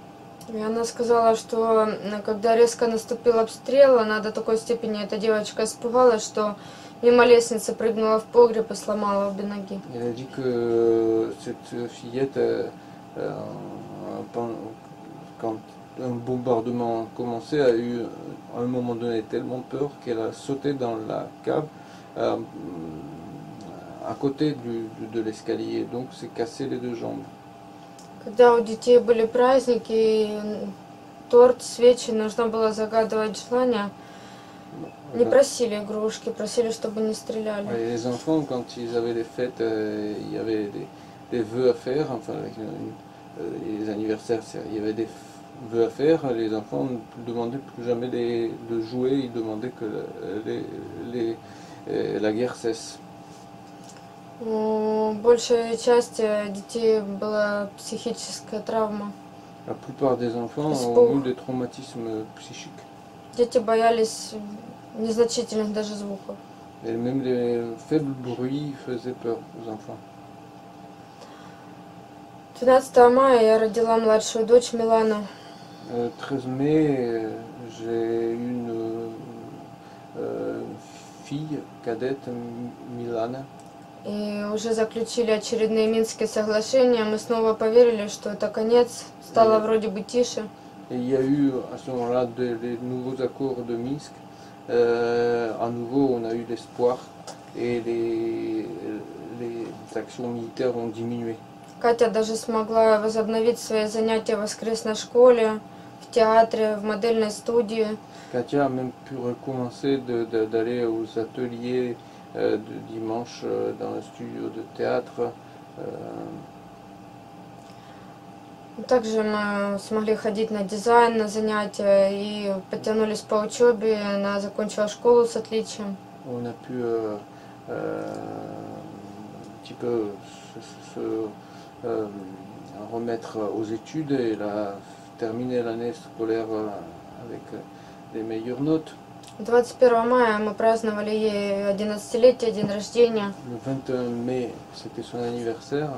И она сказала, что когда резко наступил обстрел, она до такой степени, эта девочка испугалась, что мимо лестницы прыгнула в погреб и сломала обе ноги. Elle a dit que cette fillette, quand un bombardement commençait, a eu à un moment donné tellement peur qu'elle a sauté dans la cave à côté de l'escalier, donc s'est cassé les deux jambes. Когда у детей были праздники, торт, свечи, нужно было загадывать желания. Не просили игрушки, просили, чтобы не стреляли. Les enfants, quand ils avaient les fêtes, il y avait des vœux à faire, enfin les anniversaires, il y avait des vœux à faire. Les enfants ne demandaient plus jamais de jouer, ils demandaient que la guerre cesse. У большей части детей была психическая травма. La plupart des enfants ont eu des traumatismes psychiques. Дети боялись незначительных даже звуков. Et même les faibles bruits faisaient peur aux enfants. 12 мая я родила младшую дочь Милану. 13 mai, j'ai eu une fille cadette, Milana. И уже заключили очередные Минские соглашения. Мы снова поверили, что это конец. Стало вроде бы тише. Et il y a eu à ce moment-là les nouveaux accords de Minsk. À nouveau, on a eu l'espoir et les actions militaires ont diminué. Катя даже смогла возобновить свои занятия в воскресной школе, в театре, в модельной студии. Katia a même pu recommencer d'aller aux ateliers de dimanche dans le studio de théâtre. Также мы смогли ходить на дизайн, на занятия и подтянулись по учебе. Она закончила школу с отличием. On a pu un petit peu remettre aux études et terminer l'année scolaire avec les meilleures notes. 21 мая мы праздновали ей 11-летие, день рождения. Le 21 mai, c'était son anniversaire.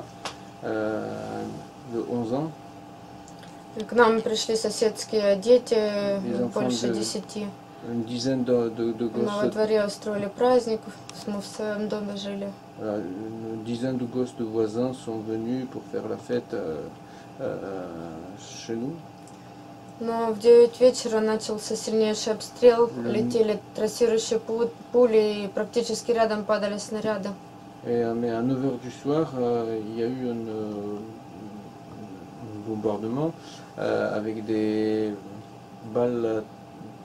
de 11 ans. И к нам пришли соседские дети, больше 10. Une dizaine de gosses. Во дворе устроили праздник, мы в своем доме жили. Voilà, une dizaine de gosses de voisins sont venus pour faire la fête chez nous. Но в 9 вечера начался сильнейший обстрел, летели трассирующие пули и практически рядом падали снаряды. Mais à 9 h du soir, il y a eu un bombardement avec des balles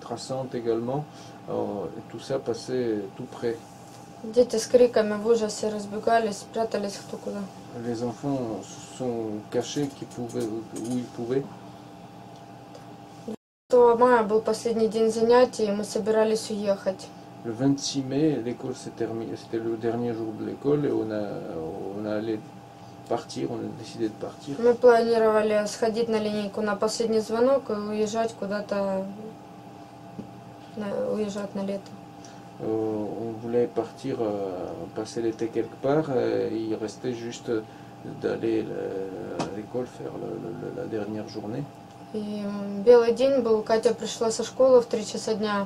traçantes également. Et tout ça passait tout près. Дети с криками в ужасе разбегались, спрятались кто куда. Les enfants sont cachés où ils pouvaient. 2 мая был последний день занятий, и мы собирались уехать. Le 26 mai, l'école s'est terminée, c'était le dernier jour de l'école et on allait partir, on a décidé de partir. Мы планировали сходить на линейку на последний звонок и уезжать куда-то, уезжать на лето. On voulait partir, passer l'été quelque part, il restait juste d'aller à l'école faire la dernière journée. И белый день был, Катя пришла со школы в 3 часа дня.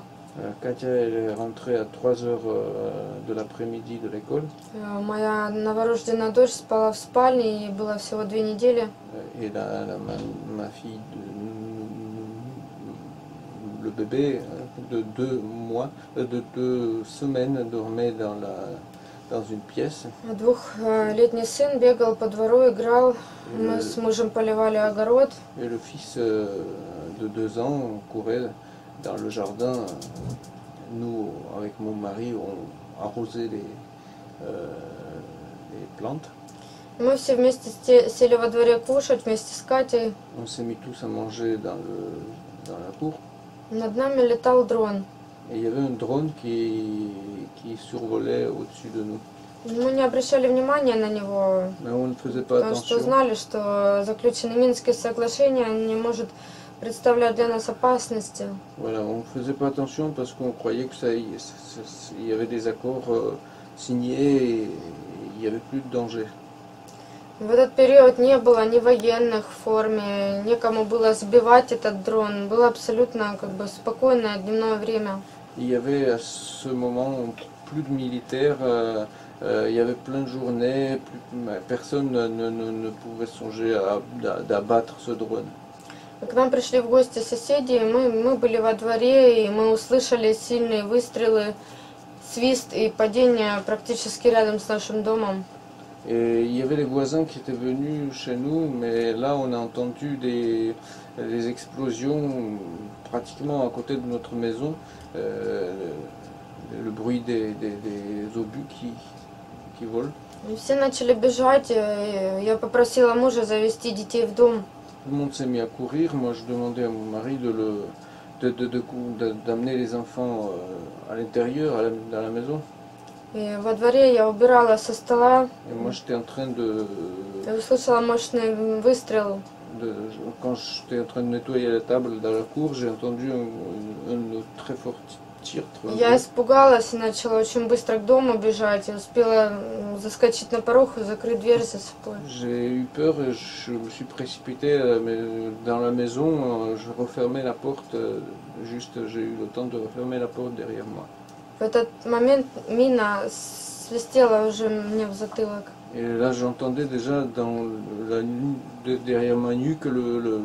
Катя est rentrée à 3 h de l'après-midi de l'école. Моя новорожденная дочь спала в спальне, ей было всего 2 недели. Et ma fille, le bébé de 2 mois, de 2 semaines dormait dans une pièce. 2-летний сын бегал по двору, играл. Мы с мужем поливали огород. Et le fils de 2 ans courait dans le jardin. Nous, avec mon mari, on arrosait les plantes. Мы все вместе сели во дворе кушать вместе с Катей. On s'est mis tous à manger dans la cour. Над нами летал дрон. Et il y avait un drone qui survolait au-dessus de nous. Мы не обращали внимания на него, Mais on ne faisait pas потому что attention. знали, что заключенное Минское соглашение не может представлять для нас опасности. Voilà, on ne faisait pas attention parce qu'on croyait que il y avait des accords signés et il n'y avait plus de danger. В этот период не было ни военных в форме, некому было сбивать этот дрон. Было абсолютно спокойное дневное время. Il y avait à ce moment plus de militaires, il y avait plein de journées, personne ne pouvait songer d'abattre ce drone. К нам пришли в гости соседи, мы были во дворе, и мы услышали сильные выстрелы, свист и падение практически рядом с нашим домом. Et il y avait les voisins qui étaient venus chez nous, mais là on a entendu des explosions pratiquement à côté de notre maison, le bruit des obus qui volent. И все начали бежать, я попросила мужа завести детей в дом. Tout le monde s'est mis à courir, moi je demandais à mon mari d'amener les enfants à l'intérieur, dans la maison. И во дворе я убирала со стола. Et moi j'étais en train de... Я услышала мощный выстрел. Quand j'étais en train de nettoyer la table dans la cour, j'ai entendu un très fort tir. Я испугалась и начала очень быстро к дому бежать. Я успела заскочить на порог и закрыть дверь за собой. J'ai eu peur et je me suis précipité dans la maison. Je refermais la porte. Juste, j'ai eu le temps de refermer la porte derrière moi. В этот момент мина свистела уже мне в затылок. Et là, j'entendais déjà derrière ma nuque le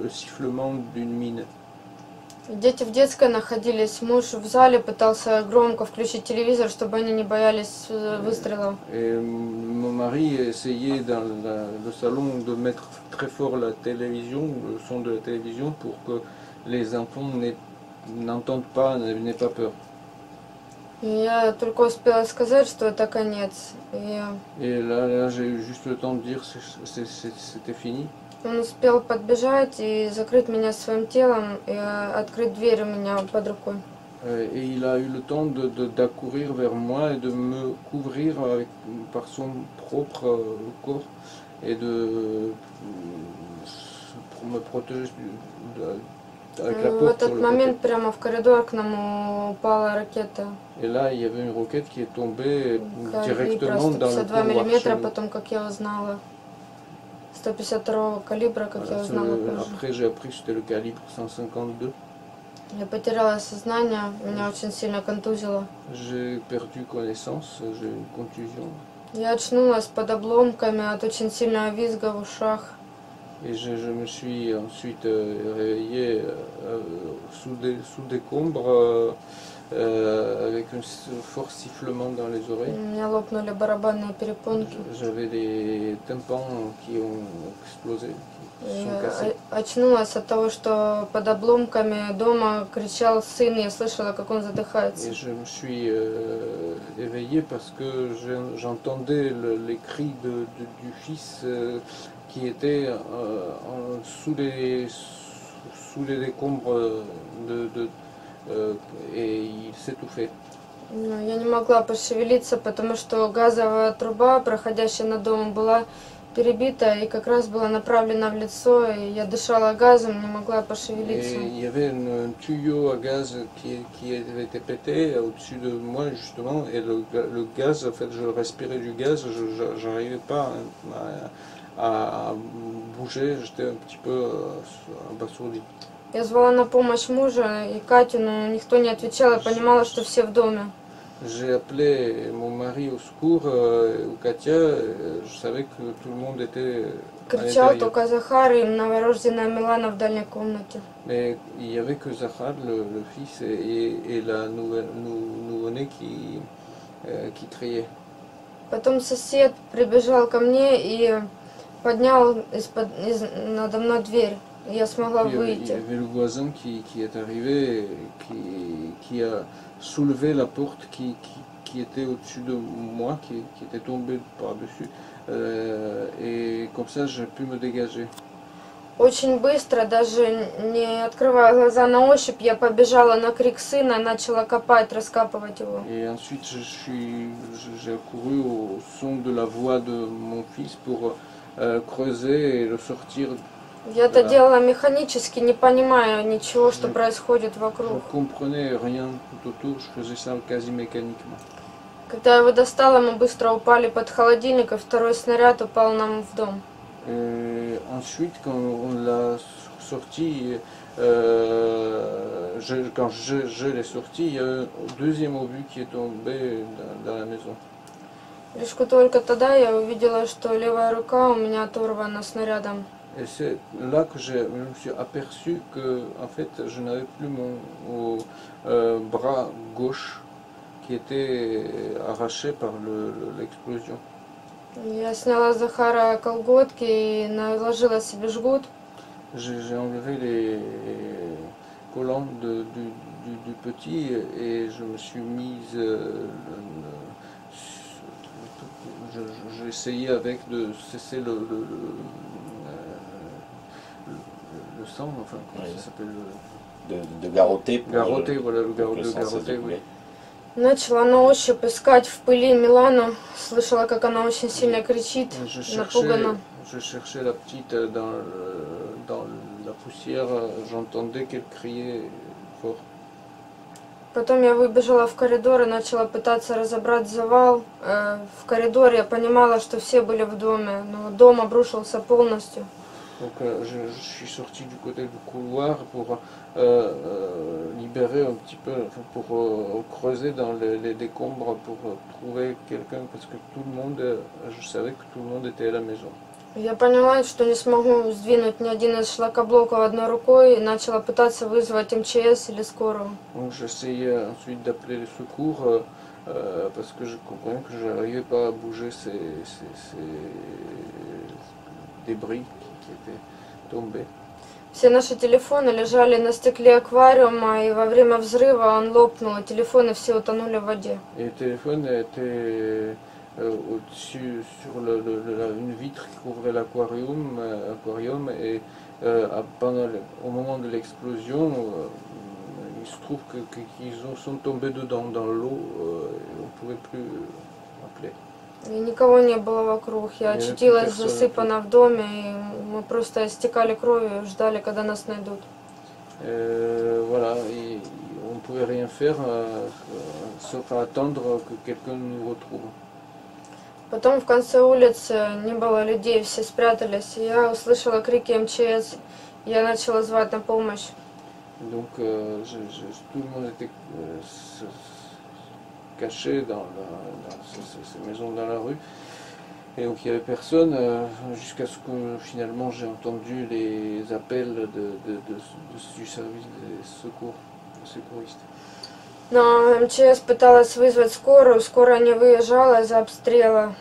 sifflement d'une mine. Дети в детской находились, муж в зале пытался громко включить телевизор, чтобы они не боялись выстрелов. Et mon mari essayait dans le salon de mettre très fort la télévision, le son de la télévision, pour que les enfants n'entendent pas, n'aient pas peur. Я только успела сказать, что это конец. Et là j'ai eu juste le temps de dire que c'était fini. Он успел подбежать и закрыть меня своим телом и открыть дверь у меня под рукой. Et il a eu le temps d'accourir vers moi et de me couvrir par son propre corps et de me protéger avec la В porte sur этот le момент côté. прямо в коридор к нам упала ракета. Et là, il y avait une roquette qui est tombée Калибра directement dans le 152 couloir chez миллиметра, nous. потом, как я узнала. 152 калибра, как я узнала позже. Après, j'ai appris que c'était le calibre 152. Я потеряла сознание, меня очень сильно контузило. J'ai perdu connaissance, j'ai eu une contusion. Я очнулась под обломками от очень сильного визга в ушах. Et je me suis ensuite réveillé sous décombres avec un fort sifflement dans les oreilles. У меня лопнули барабанные перепонки. J'avais des tympans qui ont explosé, qui sont cassés. Я очнулась от того, что под обломками дома кричал сын, я слышала, как он задыхается. Et je me suis éveillé parce que j'entendais les cris du fils qui était sous les décombres et il s'étouffait. Я не могла пошевелиться, потому что газовая труба, проходящая над домом, была перебита и как раз была направлена в лицо, и я дышала газом, не могла пошевелиться. Et il y avait un tuyau à gaz qui avait été pété au-dessus de moi justement, et le gaz, en fait, je respirais du gaz, je n'arrivais pas à bouger, j'étais un petit peu abasourdi. Я звала на помощь мужа и Катю, но никто не отвечал, я понимала, что все в доме. J'ai appelé mon mari au secours, ou Katia, je savais que tout le monde était à Кричал l'intérieur. только Захар и новорожденная Милана в дальней комнате. Mais il n'y avait que Zahar, le fils, et la nouveau-née qui criait. Потом сосед прибежал ко мне и поднял надо мной дверь. Я смогла Il y выйти. avait le voisin qui est arrivé, qui a soulevé la porte qui était au-dessus de moi, qui était tombée par-dessus. Et comme ça, j'ai pu me dégager. Очень быстро, даже не открывая глаза на ощупь, я побежала на крик сына, начала копать, раскапывать его. Et ensuite, j'ai couru au son de la voix de mon fils pour creuser et le sortir. Я это делала механически, не понимая ничего, что происходит Je вокруг. ne comprenais rien tout autour, je faisais ça quasi mécaniquement. Когда я его достала, мы быстро упали под холодильник, и второй снаряд упал нам в дом. Et ensuite, quand on l'a sorti, quand je l'ai sorti, il y a un deuxième obus qui est tombé dans la maison. Лишь только тогда я увидела, что левая рука у меня оторвана снарядом. Et c'est là que je me suis aperçu que, en fait, je n'avais plus mon bras gauche qui était arraché par l'explosion. Я сняла с Захара колготки и наложила себе жгут. J'ai enlevé les collants du petit et je me suis mise. J'ai essayé avec de cesser le sang, enfin, comment ça s'appelle de garrotter. Garrotter, voilà, le garrotter, oui. Начала на ощупь искать в пыли Милану. Слышала, как она очень сильно кричит, напугана. Je cherchais la petite dans la poussière, j'entendais qu'elle criait fort. Потом я выбежала в коридор и начала пытаться разобрать завал. В коридоре я понимала, что все были в доме, но дом обрушился полностью. Donc je suis sorti du côté du couloir pour libérer un petit peu, pour creuser dans les décombres pour trouver quelqu'un, parce que tout le monde, je savais que tout le monde était à la maison. Я поняла, что не смогу сдвинуть ни один из шлакоблоков одной рукой и начала пытаться вызвать МЧС или скорую. Donc j'essayais ensuite d'appeler les secours parce que je comprenais que je n'arrivais pas à bouger ces débris qui étaient tombés. Все наши телефоны лежали на стекле аквариума, и во время взрыва он лопнул, и телефоны все утонули в воде. Et le téléphone était au-dessus sur une vitre qui couvrait l'aquarium et au moment de l'explosion, il se trouve qu'ils sont tombés dedans dans l'eau et on ne pouvait plus appeler. И никого не было вокруг. Я очутилась засыпана в доме, и мы просто истекали кровью и ждали, когда нас найдут. Voilà, et on ne pouvait rien faire sauf attendre que quelqu'un nous retrouve. Потом в конце улицы не было людей, все спрятались. И я услышала крики МЧС. Я начала звать на помощь. Donc tout le monde était caché dans ces maisons dans la rue. Et donc il n'y avait personne jusqu'à ce que finalement j'ai entendu les appels du service des secours, des secouristes. Но МЧС пыталась вызвать скорую, скорая не выезжала из-за обстрела.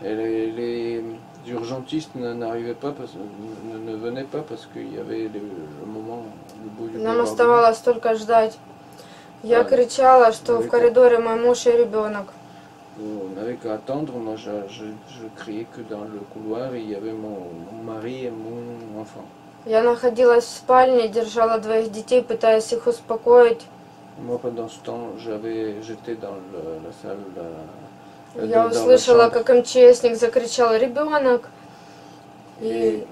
Et les urgentistes n'arrivaient pas, ne venaient pas parce qu'il y avait le moment, le bruit du Нам оставалось только ждать. Я кричала, что в коридоре мой муж и ребенок. On n'avait qu'à attendre. Moi, je criais que dans le couloir, il y avait mon mari et mon enfant. Я находилась в спальне, держала двоих детей, пытаясь их успокоить. Moi, pendant ce temps, j'étais dans la salle. Я услышала, как МЧСник закричал «Ребенок!» Et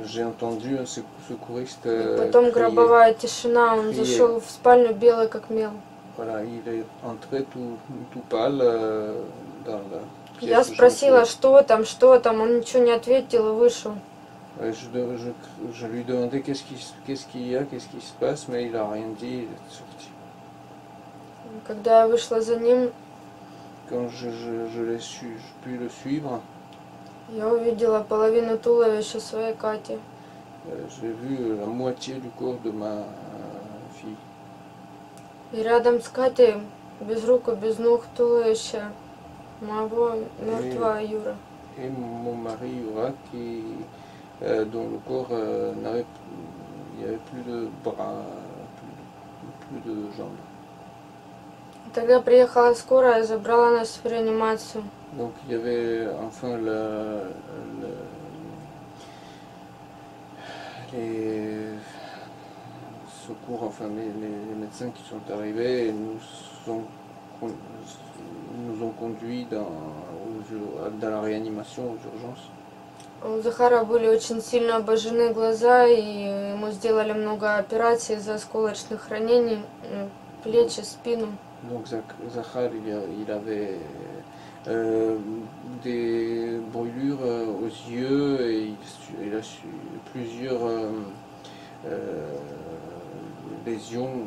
j'ai entendu un secouriste. Потом гробовая тишина, он зашел в спальню белый как мел. Voilà, il est entré tout pâle dans la pièce. Я спросила, что там, он ничего не ответил и вышел. Je lui demandais qu'est-ce qu'il y a, qu'est-ce qui se passe, mais il n'a rien dit, il est sorti. Когда я вышла за ним, quand je pu le suivre, я увидела половину туловища своей Кати. J'ai vu la moitié du corps de ma fille. И рядом с Катей, без рук и без ног, туловище моего мертвого Юра. Et mon mari Yura, dont le corps il n'y avait plus de bras, plus de jambes. Тогда приехала скорая и забрала нас в реанимацию. Donc il y avait enfin les secours, enfin les médecins qui sont arrivés et nous ont conduits dans la réanimation aux urgences. У Захара были очень сильно обожжены глаза, и ему сделали много операций из-за осколочных ранений, плечи, спину. Donc Zahar, il avait des brûlures aux yeux et il a plusieurs lésions.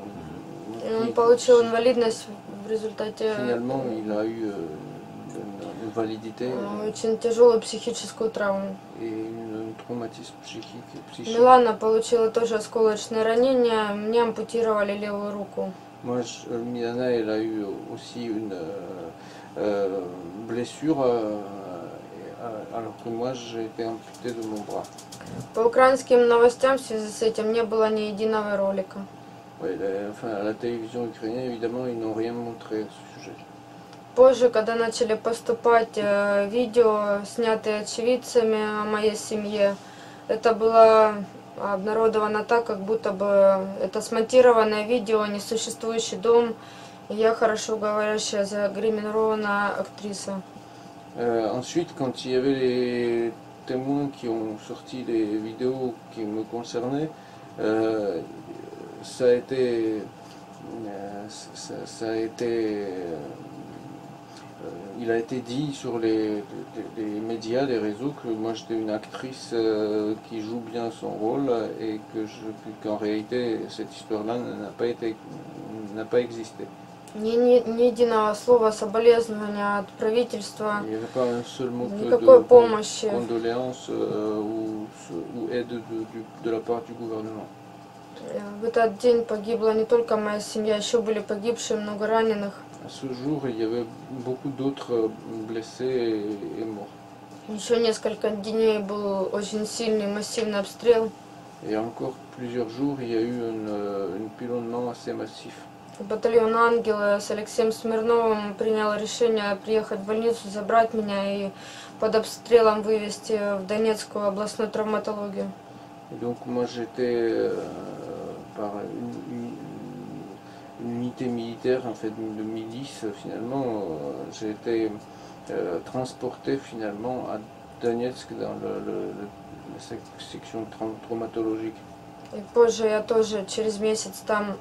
Он получил инвалидность в результате Finalement, il a eu une validité очень тяжелую психическую травму. et un traumatisme psychique. Милана получила тоже осколочное ранение, мне ампутировали левую руку. Moi, Milana, elle a eu aussi une blessure, alors que moi, j'ai été amputé de mon bras. По украинским новостям в связи с этим не было ни единого ролика. Ouais, enfin, à la télévision ukrainienne, évidemment, ils n'ont rien montré à ce sujet. Позже, когда начали поступать видео, снятые очевидцами о моей семье, это было обнародовано так, как будто бы это смонтированное видео, несуществующий дом, и я хорошо говорящая, загримированная актриса. Ensuite, quand il y avait les témoins qui ont sorti les vidéos qui me concernaient, ça a été il a été dit sur les médias, les réseaux, que moi j'étais une actrice qui joue bien son rôle et qu'en réalité cette histoire-là n'a pas existé. Ни единого слова соболезнования от правительства, Il n'y avait pas un seul mot никакой помощи. Condoléances ou aide de la part du gouvernement. В этот день погибла не только моя семья, еще были погибшие, много раненых. À ce jour, il y avait beaucoup d'autres blessés et morts. Еще несколько дней был очень сильный массивный обстрел. Et encore plusieurs jours, il y a eu un pilonnement assez massif. Батальон «Ангелы» с Алексеем Смирновым принял решение приехать в больницу, забрать меня и под обстрелом вывезти в Донецкую областную травматологию. Et donc moi j'étais par une unité militaire, en fait de milice finalement, j'ai été transporté finalement à Donetsk dans la section traumatologique. И позже я тоже через месяц там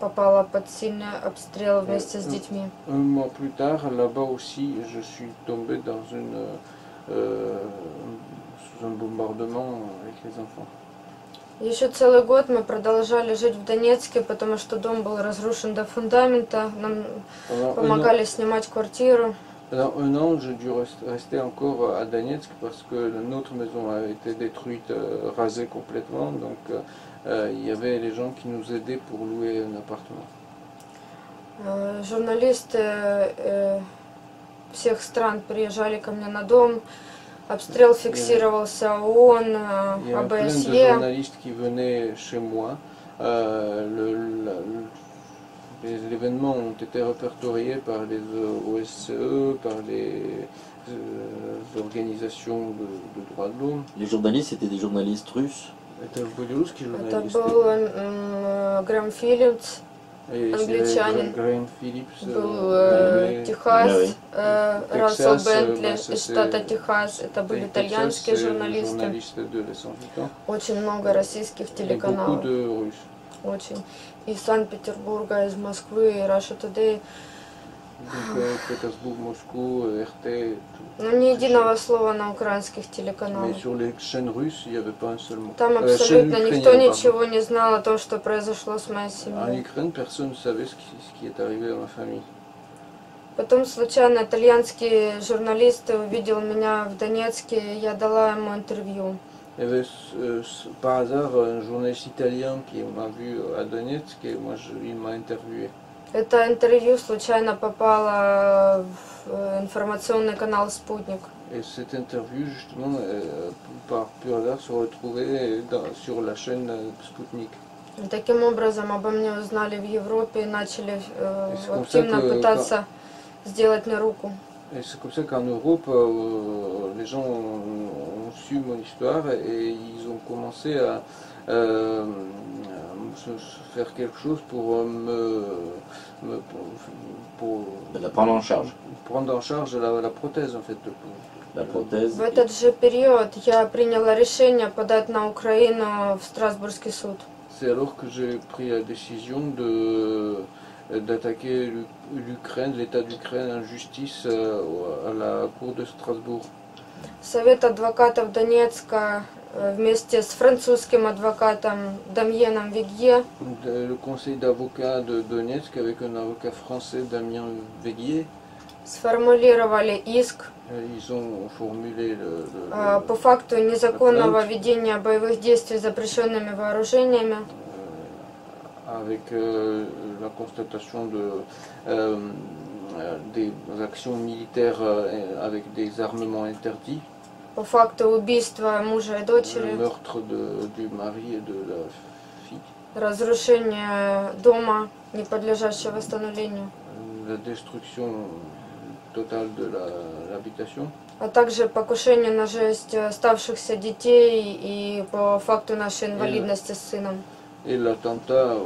попала под сильный обстрел вместе с детьми. Un mois plus tard, là-bas aussi, je suis tombé dans sous un bombardement avec les enfants. Еще целый год мы продолжали жить в Донецке, потому что дом был разрушен до фундамента. Нам помогали снимать квартиру. Pendant un an, j'ai dû rester encore à Donetsk parce que notre maison a été détruite, rasée complètement. Donc il y avait les gens qui nous aidaient pour louer un appartement. Журналисты всех стран приезжали ко мне на дом. Обстрел фиксировался ООН, Il y a plein de ОБСЕ. journalistes qui venaient chez moi. L'événement ont été répertoriés par les OSCE, par les organisations de droits de l'homme. Les journalistes, c'était des journalistes russes? Это были русские Это журналисты. был Грэм Филлипс, англичанин. Грэм Филлипс, был Техас, Рассел Бентли из штата Техас. Это были итальянские журналисты. Очень много российских телеканалов. Очень. Из Санкт-Петербурга, из Москвы, Russia Today. Петербург, Москву, РТ. Но ни единого слова на украинских телеканалах. Mais sur les chaînes russes, il n'y avait pas un seul mot. Там абсолютно никто ничего не знал о том, что произошло с моей En семьей. Ukraine, personne ne savait ce qui est arrivé à ma famille. Потом случайно итальянский журналист увидел меня в Донецке, я дала ему интервью. Il y avait par hasard un journaliste italien qui m'a vu à Donetsk et moi il m'a interviewé. Это интервью случайно попало в информационный канал «Спутник». Et cette interview, justement, par pur hasard, se retrouvait sur la chaîne Sputnik. И таким образом обо мне узнали в Европе и начали активно пытаться сделать мне руку. Et c'est comme ça qu'en Europe, les gens ont su mon histoire et ils ont commencé à faire quelque chose pour la prendre en charge. Prendre en charge la prothèse en fait. La prothèse. В этот же период я приняла решение подать на Украину в Страсбургский суд. C'est alors que j'ai pris la décision d'attaquer l'Ukraine, l'État d'Ukraine en justice à la Cour de Strasbourg. Совет адвокатов Донецка вместе с французским адвокатом Дамьеном Вегье. Le conseil d'avocats de Donetsk avec un avocat français, Damien Véguier. Сформулировали иск Ils ont formulé по факту незаконного ведения боевых действий с запрещенными вооружениями. Avec la constatation des actions militaires avec des armements interdits. По факту убийства мужа и дочери. Le meurtre du mari et de la fille. Разрушение дома, не подлежащего восстановлению. La destruction totale de l'habitation. А также покушение на жизнь оставшихся детей и по факту нашей инвалидности с сыном. Et l'attentat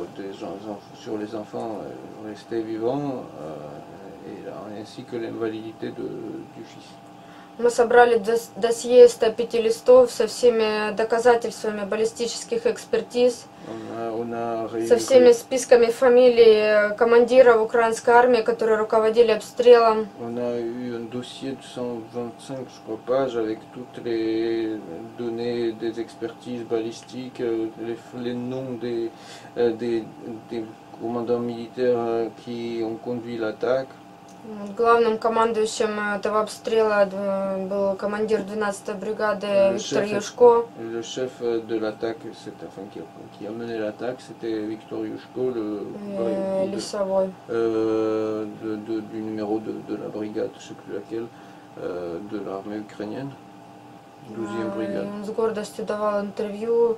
sur les enfants restés vivants, ainsi que l'invalidité du fils. Мы собрали досье из 105 листов со всеми доказательствами баллистических экспертиз, со всеми списками фамилий командиров украинской армии, которые руководили обстрелом. On a eu un dossier de 125, je crois, pages avec toutes les données des expertises balistiques, les noms des commandants militaires qui ont conduit l'attaque. Главным командующим этого обстрела был командир 12-й бригады Виктор Юшко. Le chef de l'attaque, qui a mené l'attaque, c'était Victor Yushko, du numéro de la brigade, je ne sais plus laquelle, de l'armée ukrainienne, 12e brigade. Он с гордостью давал интервью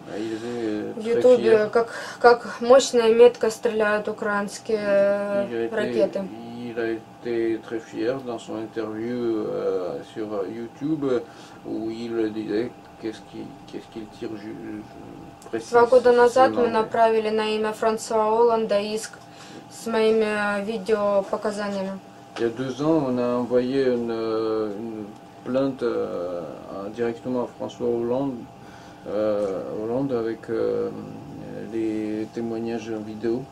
в Ютубе, как мощно и метко стреляют украинские ракеты. Il a été très fier dans son interview sur YouTube où il disait qu'est-ce qu'il tire précisément. 2 года назад мы направили на имя Франсуа Олланда иск с моими видеопоказаниями. Il y a 2 ans, on a envoyé une plainte directement à François Hollande avec les témoignages en vidéo.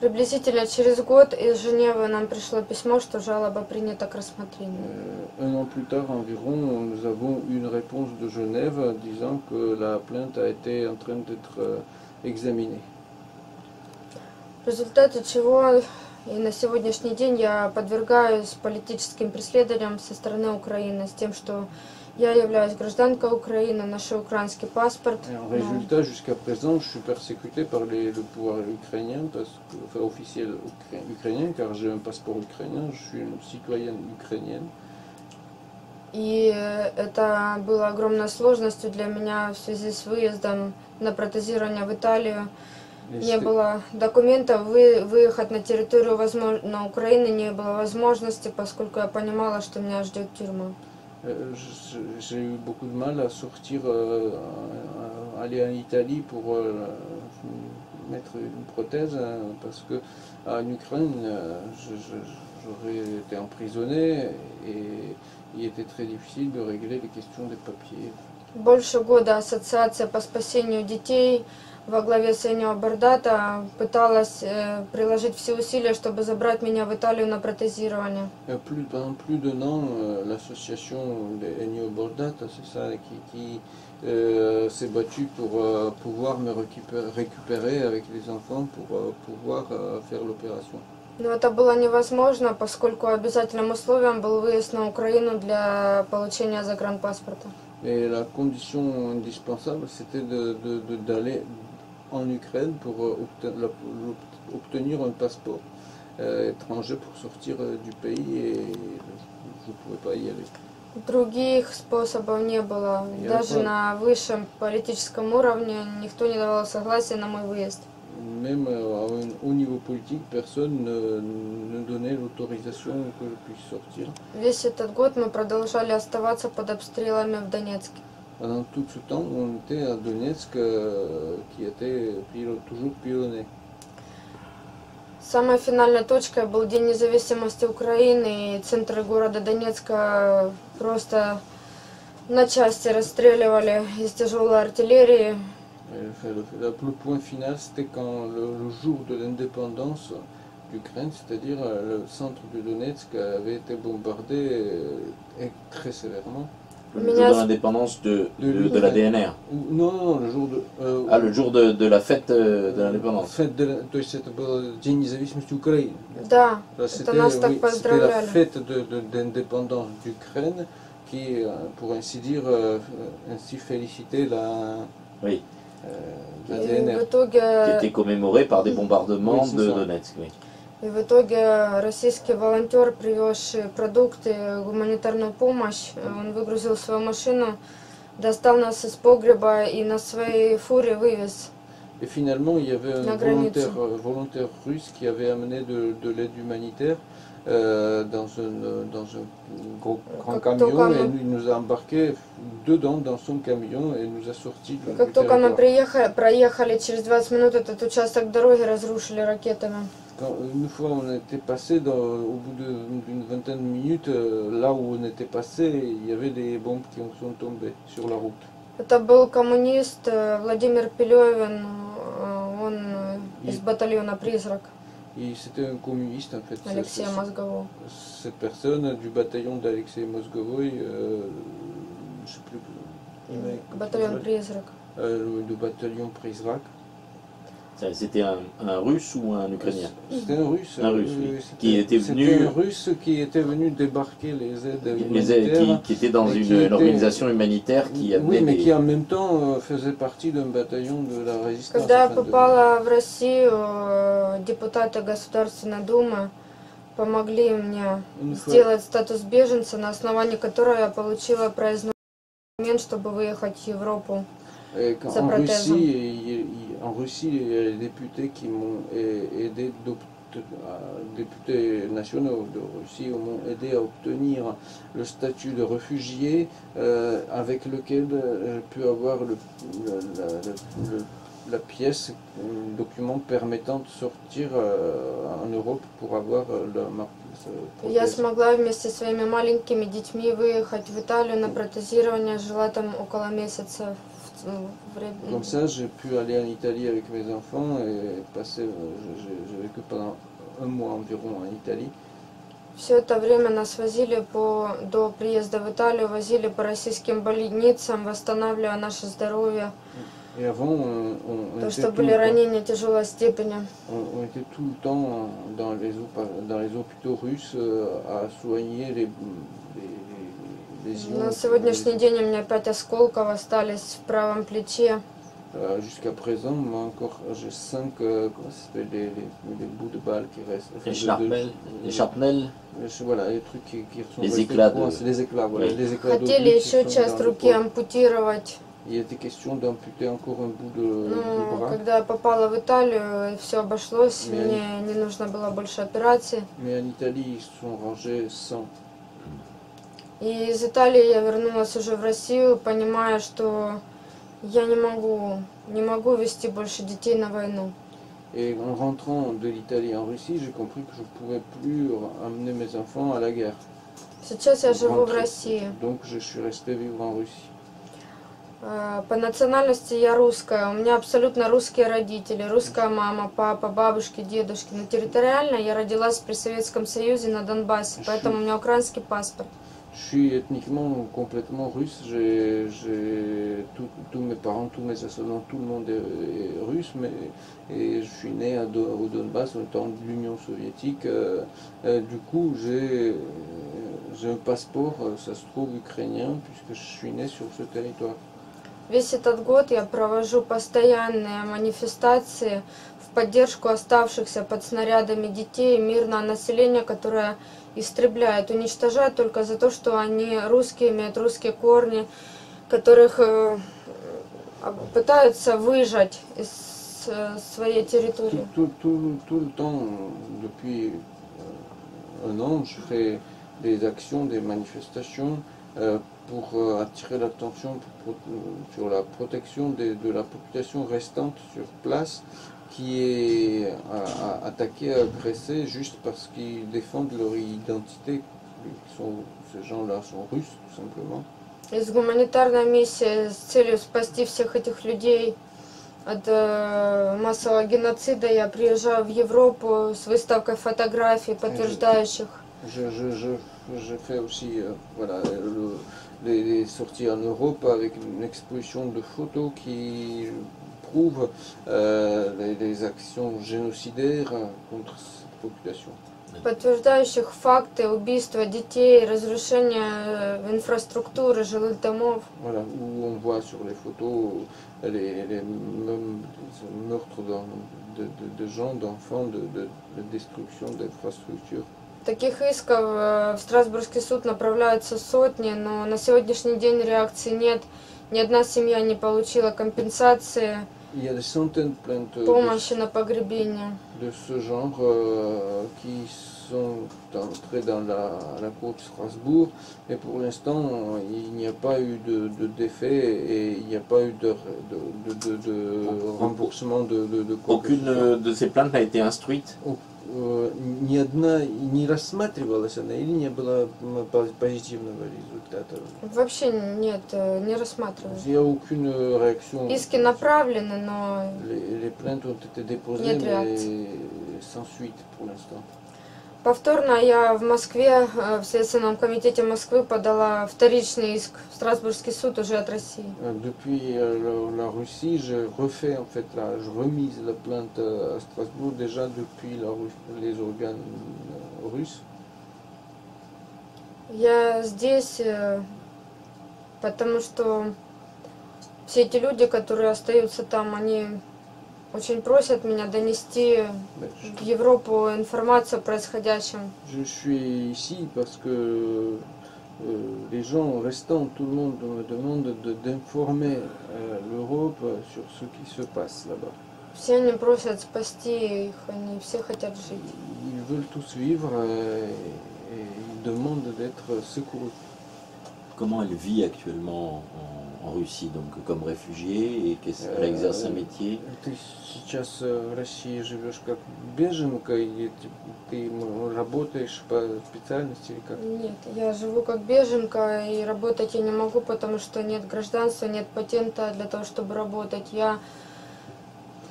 Приблизительно через год из Женевы нам пришло письмо, что жалоба принята к рассмотрению. Un an plus tard environ, nous avons eu une réponse de Genève disant que la plainte a été en train d'être examinée. В результате чего и на сегодняшний день я подвергаюсь политическим преследованиям со стороны Украины с тем, что я являюсь гражданкой Украины, ношу украинский паспорт. En résultat, jusqu'à présent, je suis persécuté par le pouvoir ukrainien, enfin officiel ukrainien, car j'ai un passeport ukrainien, je suis une citoyenne ukrainienne. И это было огромной сложностью для меня в связи с выездом на протезирование в Италию. Не было документов, выехать на территорию на Украины не было возможности, поскольку я понимала, что меня ждет тюрьма. J'ai eu beaucoup de mal à sortir, aller en Italie pour mettre une prothèse, parce que en Ukraine, j'aurais été emprisonné et il était très difficile de régler les questions des papiers. Больше года ассоциация по спасению детей во главе с Эннио Бардата пыталась приложить все усилия, чтобы забрать меня в Италию на протезирование. Pendant plus d'un an, l'association Ennio Bordata, c'est ça, qui s'est battue pour pouvoir me récupérer avec les enfants pour pouvoir faire l'opération. Но это было невозможно, поскольку обязательным условием был выезд на Украину для получения загранпаспорта. Et la condition indispensable, c'était d'aller en Ukraine pour obtenir un passeport étranger pour sortir du pays et je ne pouvais pas y aller. Других способов не было. Даже на высшем политическом уровне никто не давал согласия на мой выезд. Même au niveau politique, personne ne donnait l'autorisation que je puisse sortir. Весь этот год мы продолжали оставаться под обстрелами в Донецке. Pendant tout ce temps, on était à Donetsk, qui était toujours pilonné. Самой финальной точкой был День независимости Украины, и центр города Донецка просто на части расстреливали из тяжелой артиллерии. Le point final, c'était quand le jour de l'indépendance d'Ukraine, c'est-à-dire le centre de Donetsk avait été bombardé très sévèrement. Le jour de l'indépendance de la DNR. Non, le jour de... le jour de la fête de l'indépendance. То есть это был День независимости Украины. Да, это нас так поздравляли. C'était la fête d'indépendance d'Ukraine qui, pour ainsi dire, ainsi félicitait la... Oui. La DNR. Qui était commémorée par des bombardements de Donetsk. Oui. И в итоге российский волонтер, привезший продукты, гуманитарную помощь, он выгрузил свою машину, достал нас из погреба и на своей фуре вывез. Et finalement, il y avait un volontaire russe qui avait amené de l'aide humanitaire dans un grand camion et il nous a embarqués dedans dans son camion et nous a sortis. Как только мы проехали, через 20 минут этот участок дороги разрушили ракетами. Une fois on était passé, au bout d'une vingtaine de minutes, là où on était passé, il y avait des bombes qui sont tombées sur la route. Это был коммунист Владимир Пелевин, он из батальона «Призрак». Et c'était un communiste en fait. Алексея Мозгового. Cette personne du bataillon d'Alexei Mozgovoi, je ne sais plus. Bataillon Призрак. Le bataillon Prizrak. C'était un Russe ou un Ukrainien? C'était un Russe. Un Russe, oui. Qui était venu... C'était un Russe qui était venu débarquer les aides humanitaires. Qui était dans une organisation humanitaire qui avait... Oui, mais qui en même temps faisait partie d'un bataillon de la résistance. Когда я попала в Россию, депутаты Государственной Думы помогли мне сделать статус беженца, на основании которого я получила проездной документ, чтобы выехать в Европу. En Russie, il y a des députés qui m'ont aidé, députés nationaux de Russie m'ont aidé à obtenir le statut de réfugié avec lequel j'ai pu avoir la pièce, le document permettant de sortir en Europe pour avoir la marque. Я смогла вместе со своими маленькими детьми выехать в Италию на протезирование, жила там около месяца. Comme ça, j'ai pu aller en Italie avec mes enfants et passer. J'ai vécu pendant un mois environ en Italie. Все это время нас возили до приезда в Италию, возили по российским больницам, восстанавливая наше здоровье. Et avant, Потому что были ранения тяжелой степени. On était tout le temps dans les hôpitaux russes à soigner les lésions. На сегодняшний день у меня 5 осколков остались в правом плече. Jusqu'à présent, moi encore, j'ai 5 les bouts de balles qui restent. Les charpnels. Voilà, les trucs qui sont les éclats. Les éclats, voilà. Les éclats. Хотели еще часть руки ампутировать. Il était question d'amputer encore un bout de bras. Когда я попала в Италию, все обошлось, мне не нужно было больше операций. Mais en Italie, ils sont rangés sans. И из Италии я вернулась уже в Россию, понимая, что я не могу вести больше детей на войну. Et en rentrant de l'Italie en Russie, j'ai compris que je ne pouvais plus amener mes enfants à la guerre. Сейчас я живу в России. Donc je suis resté vivre en Russie. По национальности я русская, у меня абсолютно русские родители, русская мама, папа, бабушки, дедушки. Но территориально я родилась при Советском Союзе на Донбассе, поэтому у меня украинский паспорт. Je suis ethniquement complètement russe, tous mes parents, tous mes ascendants, tout le monde est russe, et je suis né au Donbass au temps de l'Union soviétique. Du coup, j'ai un passeport, ça se trouve ukrainien, puisque je suis né sur ce territoire. Весь этот год я провожу постоянные манифестации в поддержку оставшихся под снарядами детей, мирного населения, которое истребляет, уничтожает только за то, что они русские, имеют русские корни, которых пытаются выжать из своей территории. Tout le temps, depuis un an, je fais des actions, des manifestations pour attirer l'attention sur la protection de la population restante sur place, qui est attaquée, agressée juste parce qu'ils défendent leur identité. Ces gens-là sont russes, tout simplement. Из гуманитарной миссии с целью спасти всех этих людей от массового геноцида я приезжаю в Европу с выставкой фотографий, подтверждающих. Je fais aussi voilà, les sorties en Europe avec une exposition de photos qui prouvent les actions génocidaires contre cette population. Подтверждающих факты убийства детей, разрушения инфраструктуры, жилых домов. Voilà, où on voit sur les photos les meurtres de gens, d'enfants, de destruction d'infrastructures. Таких исков в Страсбургский суд направляются сотни, но на сегодняшний день реакции нет. Ни одна семья не получила компенсации, помощи на погребение. De ce genre qui sont entrés dans la cour de Strasbourg, et pour l'instant il n'y a pas eu de défait et il n'y a pas eu de remboursement de Aucune de ces plaintes n'a été instruite. Ни одна не рассматривалась она или не было позитивного результата? Вообще нет, не рассматривалось. Il n'y a aucune réaction. Иски направлены, но les plaintes ont été déposées, mais sans suite pour l'instant. Повторно я в Москве, в Следственном комитете Москвы подала вторичный иск в Страсбургский суд уже от России. Depuis la Russie, je refais en fait je remise la plainte à Strasbourg déjà depuis les organes russes. Я здесь, потому что все эти люди, которые остаются там, они очень просят меня донести в Европу информацию о происходящем. Je suis ici parce que les gens restants, tout le monde me demande d'informer l'Europe sur ce qui se passe là-bas. Все они просят спасти их, они все хотят жить. Ils veulent tous vivre et ils demandent d'être secourus. Comment elle vit actuellement en Russie, donc comme réfugié, et elle exerce un métier. Ты сейчас в России живешь как беженка, и ты работаешь по специальности или как? Нет, я живу как беженка, и работать я не могу, потому что нет гражданства, нет патента для того, чтобы работать. Я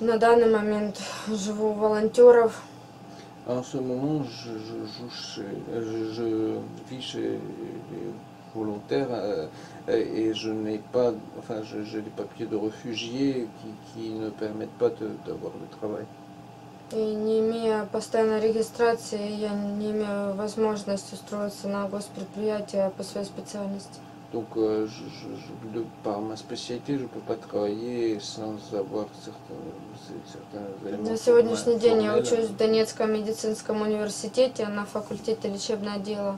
на данный момент живу у волонтеров. En ce moment, je vis chez les volontaires et je n'ai pas, enfin, j'ai des papiers de réfugié qui ne permettent pas d'avoir le travail. И не имея постоянной регистрации, я не имею возможности устроиться на госпредприятие по своей специальности. Donc, par ma spécialité, je ne peux pas travailler sans avoir certains éléments. На сегодняшний день я учусь в Донецком медицинском университете на факультете лечебное дело,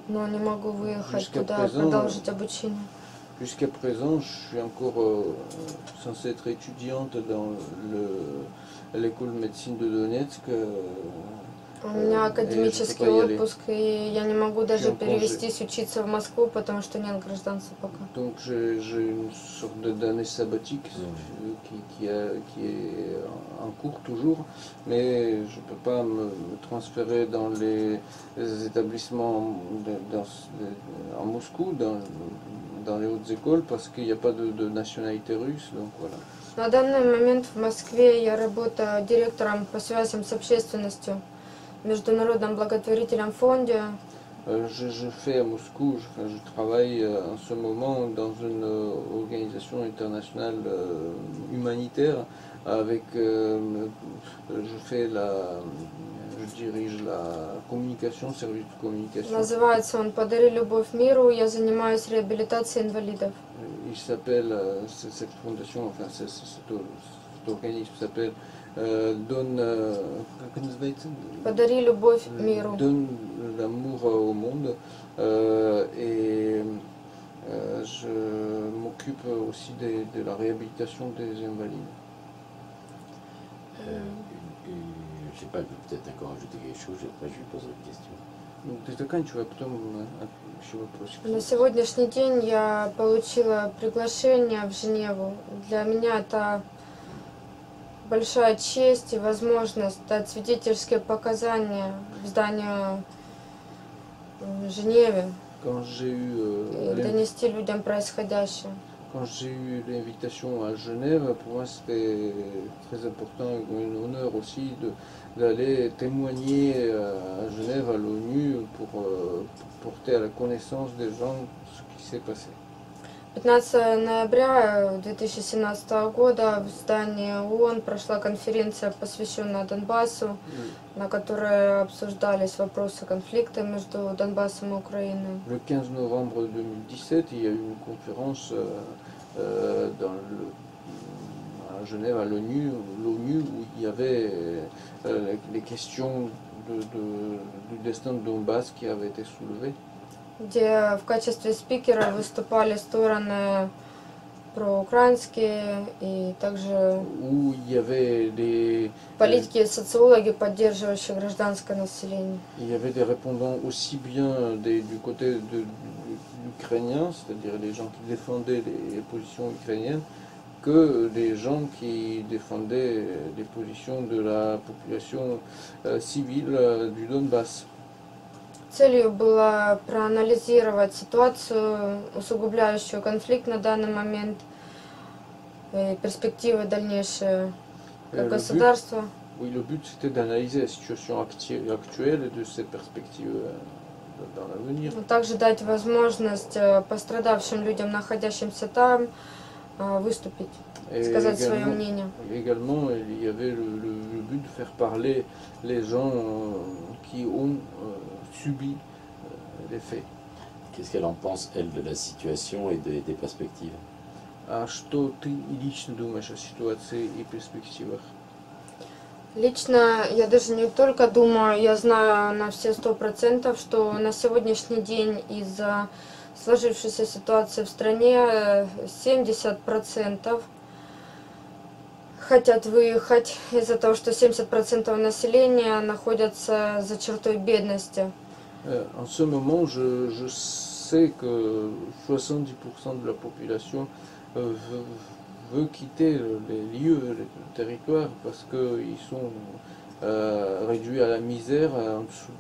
но не могу выехать туда продолжить обучение. Jusqu'à présent, je suis encore censé être étudiante dans l'école de médecine de Donetsk. У меня академический отпуск, и я не могу даже перевестись учиться в Москву, потому что нет гражданства пока. Donc j'ai une sorte d'année sabbatique qui est en cours toujours, mais je ne peux pas me transférer dans les établissements en Moscou, dans les hautes écoles, parce qu'il n'y a pas de nationalité russe, donc voilà. На данный момент в Москве я работаю директором по связям с общественностью в Международном благотворительном фонде. Je fais à Moscou, je travaille en ce moment dans une organisation internationale humanitaire avec, je dirige la communication, service de communication. Называется он «Подари любовь миру», я занимаюсь реабилитацией инвалидов. Il s'appelle, cette fondation, enfin cet organisme s'appelle «Подари любовь миру». Donne l'amour au monde et je m'occupe aussi de la réhabilitation des invalides. Je sais pas, elle peut peut-être encore ajouter quelque chose, après je lui poserai une question. Ты заканчивай, потом еще вопросик. На сегодняшний день я получила приглашение в Женеву. Для меня это большая честь и возможность дать свидетельские показания в здании в Женеве и донести людям происходящее. Quand j'ai eu l'invitation à Genève, pour moi c'était très important et un honneur aussi d'aller témoigner à Genève, à l'ONU, pour porter à la connaissance des gens ce qui s'est passé. 15 ноября 2017 года в здании ООН прошла конференция, посвященная Донбассу, на которой обсуждались вопросы конфликта между Донбассом и Украиной. Le 15 novembre 2017, il y a eu une conférence à Genève, à l'ONU, où il y avait les questions du destin de Donbass qui avaient été soulevées. Где в качестве спикера выступали стороны проукраинские и также политики и социологи, поддерживающие гражданское население. Il y avait des répondants aussi bien du côté ukrainien, c'est-à-dire les gens qui défendaient les positions ukrainiennes, que des gens qui défendaient les positions de la population civile du Donbass. Целью было проанализировать ситуацию, усугубляющую конфликт на данный момент, и перспективы дальнейшие как государства. Oui, le but c'était d'analyser la situation actuelle et de ses perspectives dans l'avenir. Также дать возможность пострадавшим людям, находящимся там, выступить, сказать свое мнение. Également, il y avait le but de faire parler les gens qui ont subi les faits. Qu'est-ce qu'elle en pense, elle, de la situation et des perspectives? А что ты лично думаешь о ситуации и перспективах? Лично я даже не только думаю, я знаю на все 100%, что на сегодняшний день из-за сложившейся ситуации в стране 70% хотят выехать из-за того, что 70% населения находятся за чертой бедности. En ce moment, je sait que 70% de la population veut quitter les lieux, les territoires, parce qu'ils sont réduits à la misère, en dessous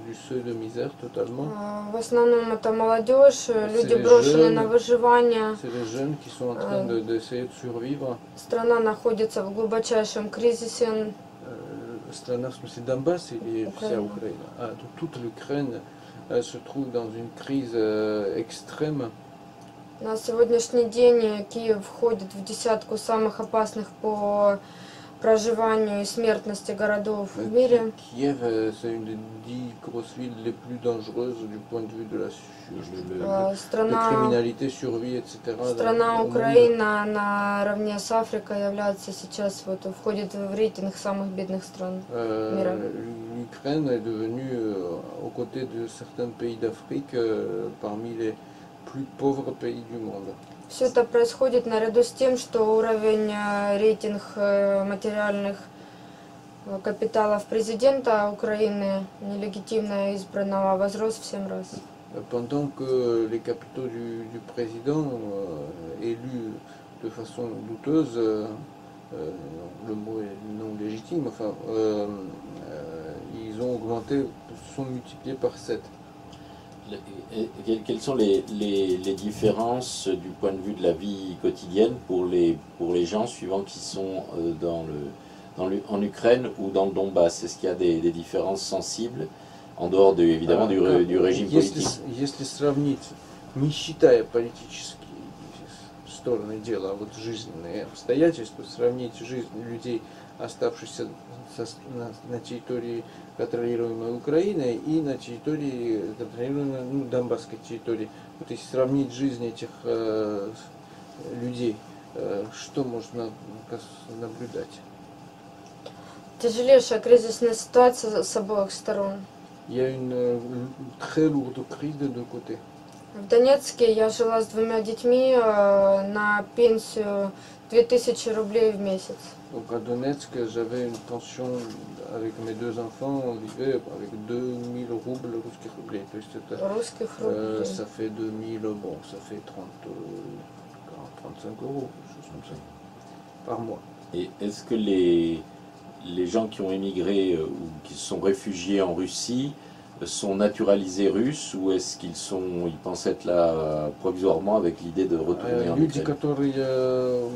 du seuil de misère totalement. В основном это молодежь, люди брошены на выживание. C'est les jeunes qui sont en train d'essayer de survivre. Страна находится в глубочайшем кризисе. Страна, в смысле Донбасс или вся Украина? Toute l'Ukraine se trouve dans une crise extrême. На сегодняшний день Киев входит в десятку самых опасных по проживанию и смертности городов в мире. Kiev, c'est une des 10 grosses villes les plus dangereuses du point de vue de la criminalité, survie, etc. Страна Украина наравне с Африкой является сейчас, входит в рейтинг самых бедных стран мира. L'Ukraine est devenue, aux côtés de certains pays d'Afrique, parmi les plus pauvres pays du monde. Все это происходит наряду с тем, что уровень рейтинг материальных капиталов президента Украины, нелегитимно избранного, возрос в 7 раз. Pendant que les capitaux du président, élus de façon douteuse, le mot est non légitime, enfin, ils ont augmenté, sont multipliés par 7. Quelles sont les différences du point de vue de la vie quotidienne pour les gens suivant qui sont en Ukraine ou dans le Donbass? Est-ce qu'il y a des différences sensibles en dehors évidemment du régime politique? Если сравнить, не считая политические стороны дела, а вот жизненные обстоятельства, сравнить жизнь людей, оставшихся на территории контролируемой Украины и на территории контролируемой Донбасской территории. Вот если сравнить жизнь этих людей, что можно наблюдать? Тяжелейшая кризисная ситуация с обоих сторон. Il y a une très lourde crise de deux côtés. В Донецке я жила с 2 детьми на пенсию 2000 рублей в месяц. Donc à Donetsk, j'avais une pension avec mes 2 enfants, on vivait avec 2000 roubles русских рублей. То есть это, ça fait 2000, bon, ça fait 35 euros, quelque chose comme ça, par mois. Et est-ce que les gens qui ont émigré ou qui se sont réfugiés en Russie sont naturalisés russes ou est-ce qu'ils pensent être là provisoirement avec l'idée de retourner en Люди, Ukraine? которые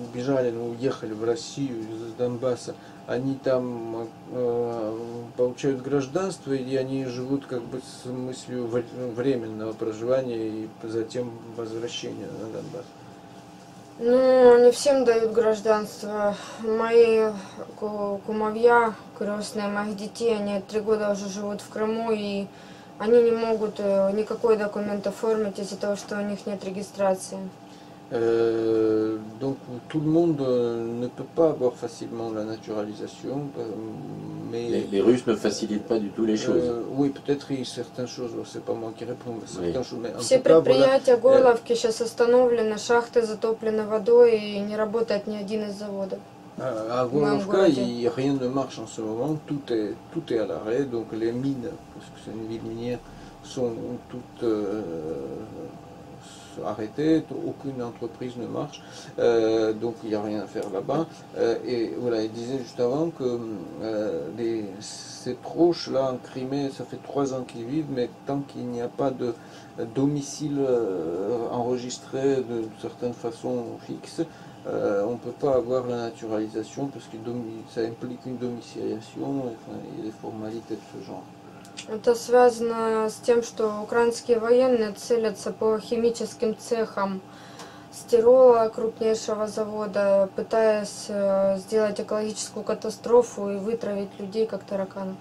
убежали, уехали в Россию из Донбасса, они там получают гражданство или они живут как бы с мыслью временного проживания и затем возвращения на Донбасс? Ну, не всем дают гражданство. Мои кумовья, крестные моих детей, они 3 года уже живут в Крыму, и они не могут никакой документ оформить из-за того, что у них нет регистрации. Donc tout le monde ne peut pas avoir facilement la naturalisation, mais les Russes ne facilitent pas du tout les choses. Oui, peut-être certaines choses, c'est pas moi qui réponds, mais certaines choses. Mais en Все tout cas, предприятия Горловки сейчас остановлены, шахты затоплены водой и не работает ни один из заводов. À Gorlovka, rien ne marche en ce moment, tout est à l'arrêt, donc les mines, parce que c'est une ville minière, sont toutes arrêtées, aucune entreprise ne marche, donc il n'y a rien à faire là-bas. Et voilà, il disait juste avant que ces proches-là en Crimée, ça fait 3 ans qu'ils vivent, mais tant qu'il n'y a pas de domicile enregistré de certaine façon fixe, on ne peut pas avoir la naturalisation parce que ça implique une domiciliation et des formalités de ce genre. Это связано с тем, что украинские военные целятся по химическим цехам стирола, крупнейшего завода, пытаясь сделать экологическую катастрофу и вытравить людей, как тараканов.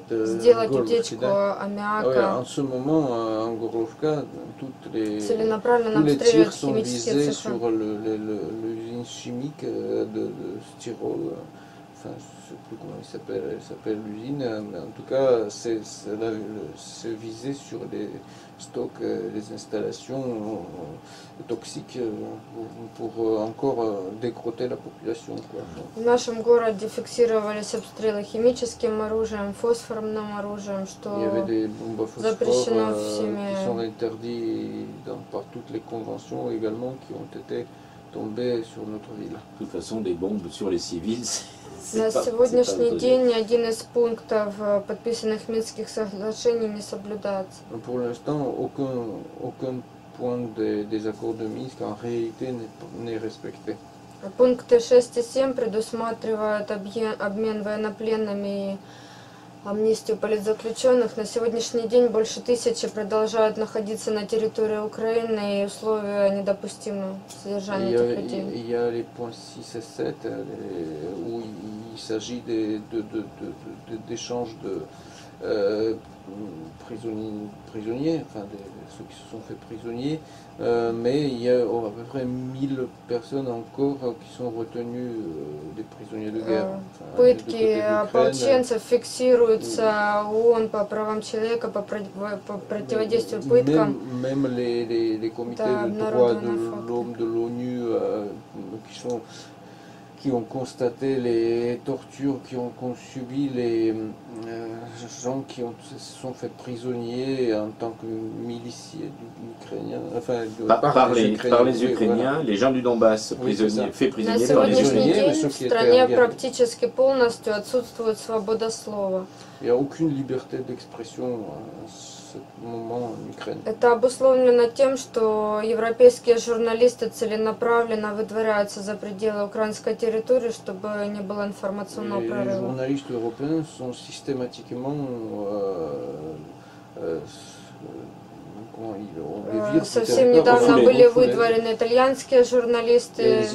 Сделать утечку аммиака. En ce moment, en Gorlovka, tous les tirs sont visés sur l'usine chimique de styrol. Enfin, je ne sais plus comment il s'appelle l'usine, mais en tout cas, c'est visé sur les stocks, les installations. toxiques pour encore décroter la population, quoi. В нашем городе фиксировались обстрелы химическим оружием, фосфорным оружием, Il y avait des bombes à phosphore запрещено qui sont всеми. interdits par toutes les conventions également qui ont été tombées sur notre ville. De toute façon, des bombes sur les civils, На сегодняшний день один из пунктов подписанных Минских соглашений не соблюдается. Pour l'instant, aucun point des accords de Minsk en réalité n'est respecté. Пункты 6 и 7 предусматривают обмен военнопленными и амнистию политзаключенных. На сегодняшний день больше 1000 продолжают находиться на территории Украины, и условия недопустимы содержания этих людей. Il y a les points 6 et 7 où il s'agit d'échanges de prisonniers, enfin ceux qui se sont fait prisonniers, mais il y a à peu près 1000 personnes encore qui sont retenues des prisonniers de guerre. Пытки ополченцев фиксируются ООН по правам человека, по противодействию пыткам. Même les comités de droits de l'homme de l'ONU qui ont constaté les tortures qu'ont subi les gens qui se sont fait prisonniers en tant que miliciens ukrainiens, enfin par les Ukrainiens, voilà. Les gens du Donbass faits prisonniers par les Ukrainiens. В стране практически полностью отсутствует свобода слова. Il n'y a aucune liberté d'expression à ce moment en Ukraine. Это обусловлено тем, что европейские журналисты целенаправленно выдворяются за пределы украинской территории, чтобы не было информационного прорыва. Les journalistes européens sont systématiquement Совсем недавно были выдворены итальянские журналисты.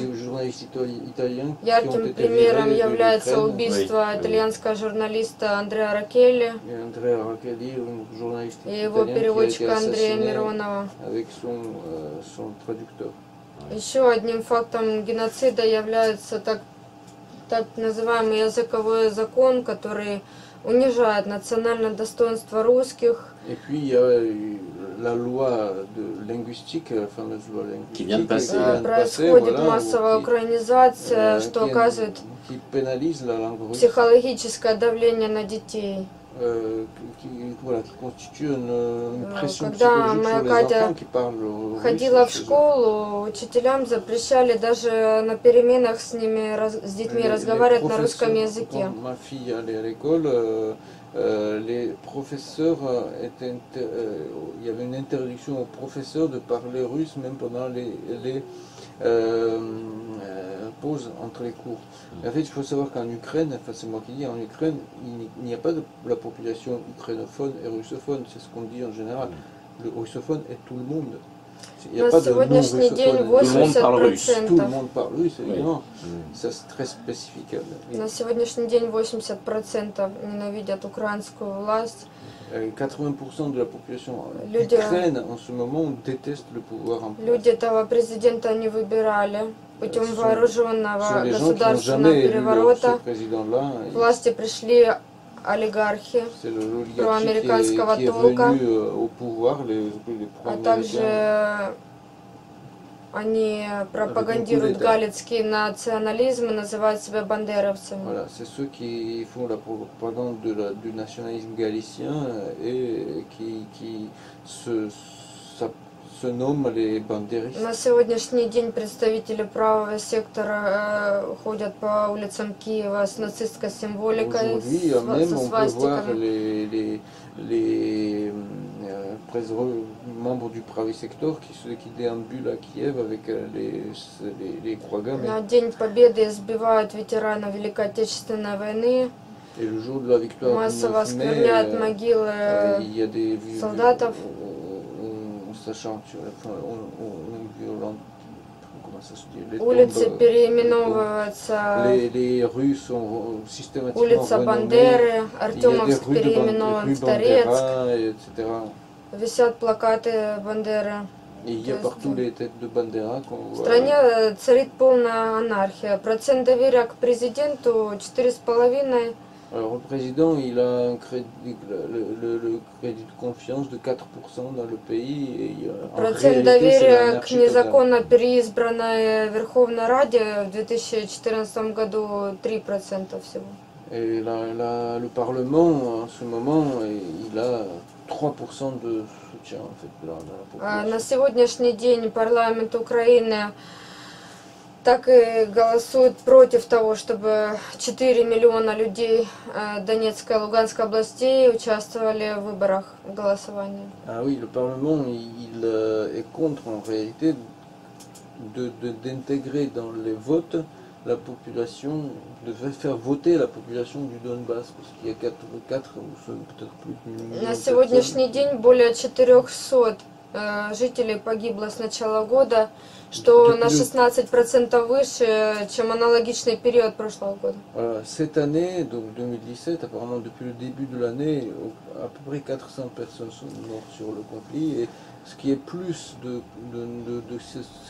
Ярким примером является убийство итальянского журналиста Андреа Роккелли и его переводчика Андрея Миронова. Еще одним фактом геноцида является так называемый языковой закон, который унижает национальное достоинство русских. Et puis il y a la loi linguistique, la fameuse loi linguistique qui vient de passer. Происходит массовая украинизация, что оказывает психологическое давление на детей. Когда моя Катя ходила в школу, учителям запрещали даже на переменах с детьми разговаривать на русском языке. Les professeurs il y avait une interdiction aux professeurs de parler russe même pendant les pauses entre les cours. En fait, il faut savoir qu'en Ukraine, enfin c'est moi qui dis, en Ukraine, il n'y a pas de la population ukrainophone et russophone, c'est ce qu'on dit en général. Le russophone est tout le monde. Il n'y a pas de non-russophone. Tout le monde parle russe, évidemment. Ça c'est très spécifique. На сегодняшний день 80% ненавидят украинскую власть. 80% de la population d'Ukraine en ce moment déteste le pouvoir en place. Люди этого президента не выбирали путем вооруженного государственного переворота. К власти пришли олигархи проамериканского толка, а также они пропагандируют галицкий национализм и называют себя бандеровцами. Voilà, c'est ceux qui font la propagande du nationalisme galicien et qui se nomment les bandéristes. На сегодняшний день представители правого сектора ходят по улицам Киева с нацистской символикой, со свастиками. Les membres du правый сектор qui déambulent à Kiev avec les croix gammées. На День Победы избивают ветеранов Великой Отечественной войны. Et le jour de la victoire массово оскверняют могилы солдатов. Улицы переименовываются. Улица Бандеры, Артемовск переименован в Торецк. Висят плакаты Бандеры. В стране царит полная анархия. Процент доверия к президенту 4,5. Alors le président, il a un crédit, le crédit de confiance de 4% dans le pays. Et процент доверия к незаконно переизбранной Верховной Раде в 2014 году 3% всего. Et le Parlement, en ce moment, il a 3% de soutien en fait, dans la population. На сегодняшний день парламент Украины так и голосует против того, чтобы 4 миллиона людей Донецкой и Луганской областей участвовали в выборах, в голосовании. Ah oui, le Parlement, il est contre en réalité d'intégrer dans les votes la population, de faire voter la population du Donbass, parce qu'il y a 4 ou peut-être plus de millions. На сегодняшний день более 400 жителей погибло с начала года, что на 16% выше, чем аналогичный период прошлого года. Cette année, donc 2017, apparemment depuis le début de l'année, à peu près 400 personnes sont mortes sur le conflit, et ce qui est plus de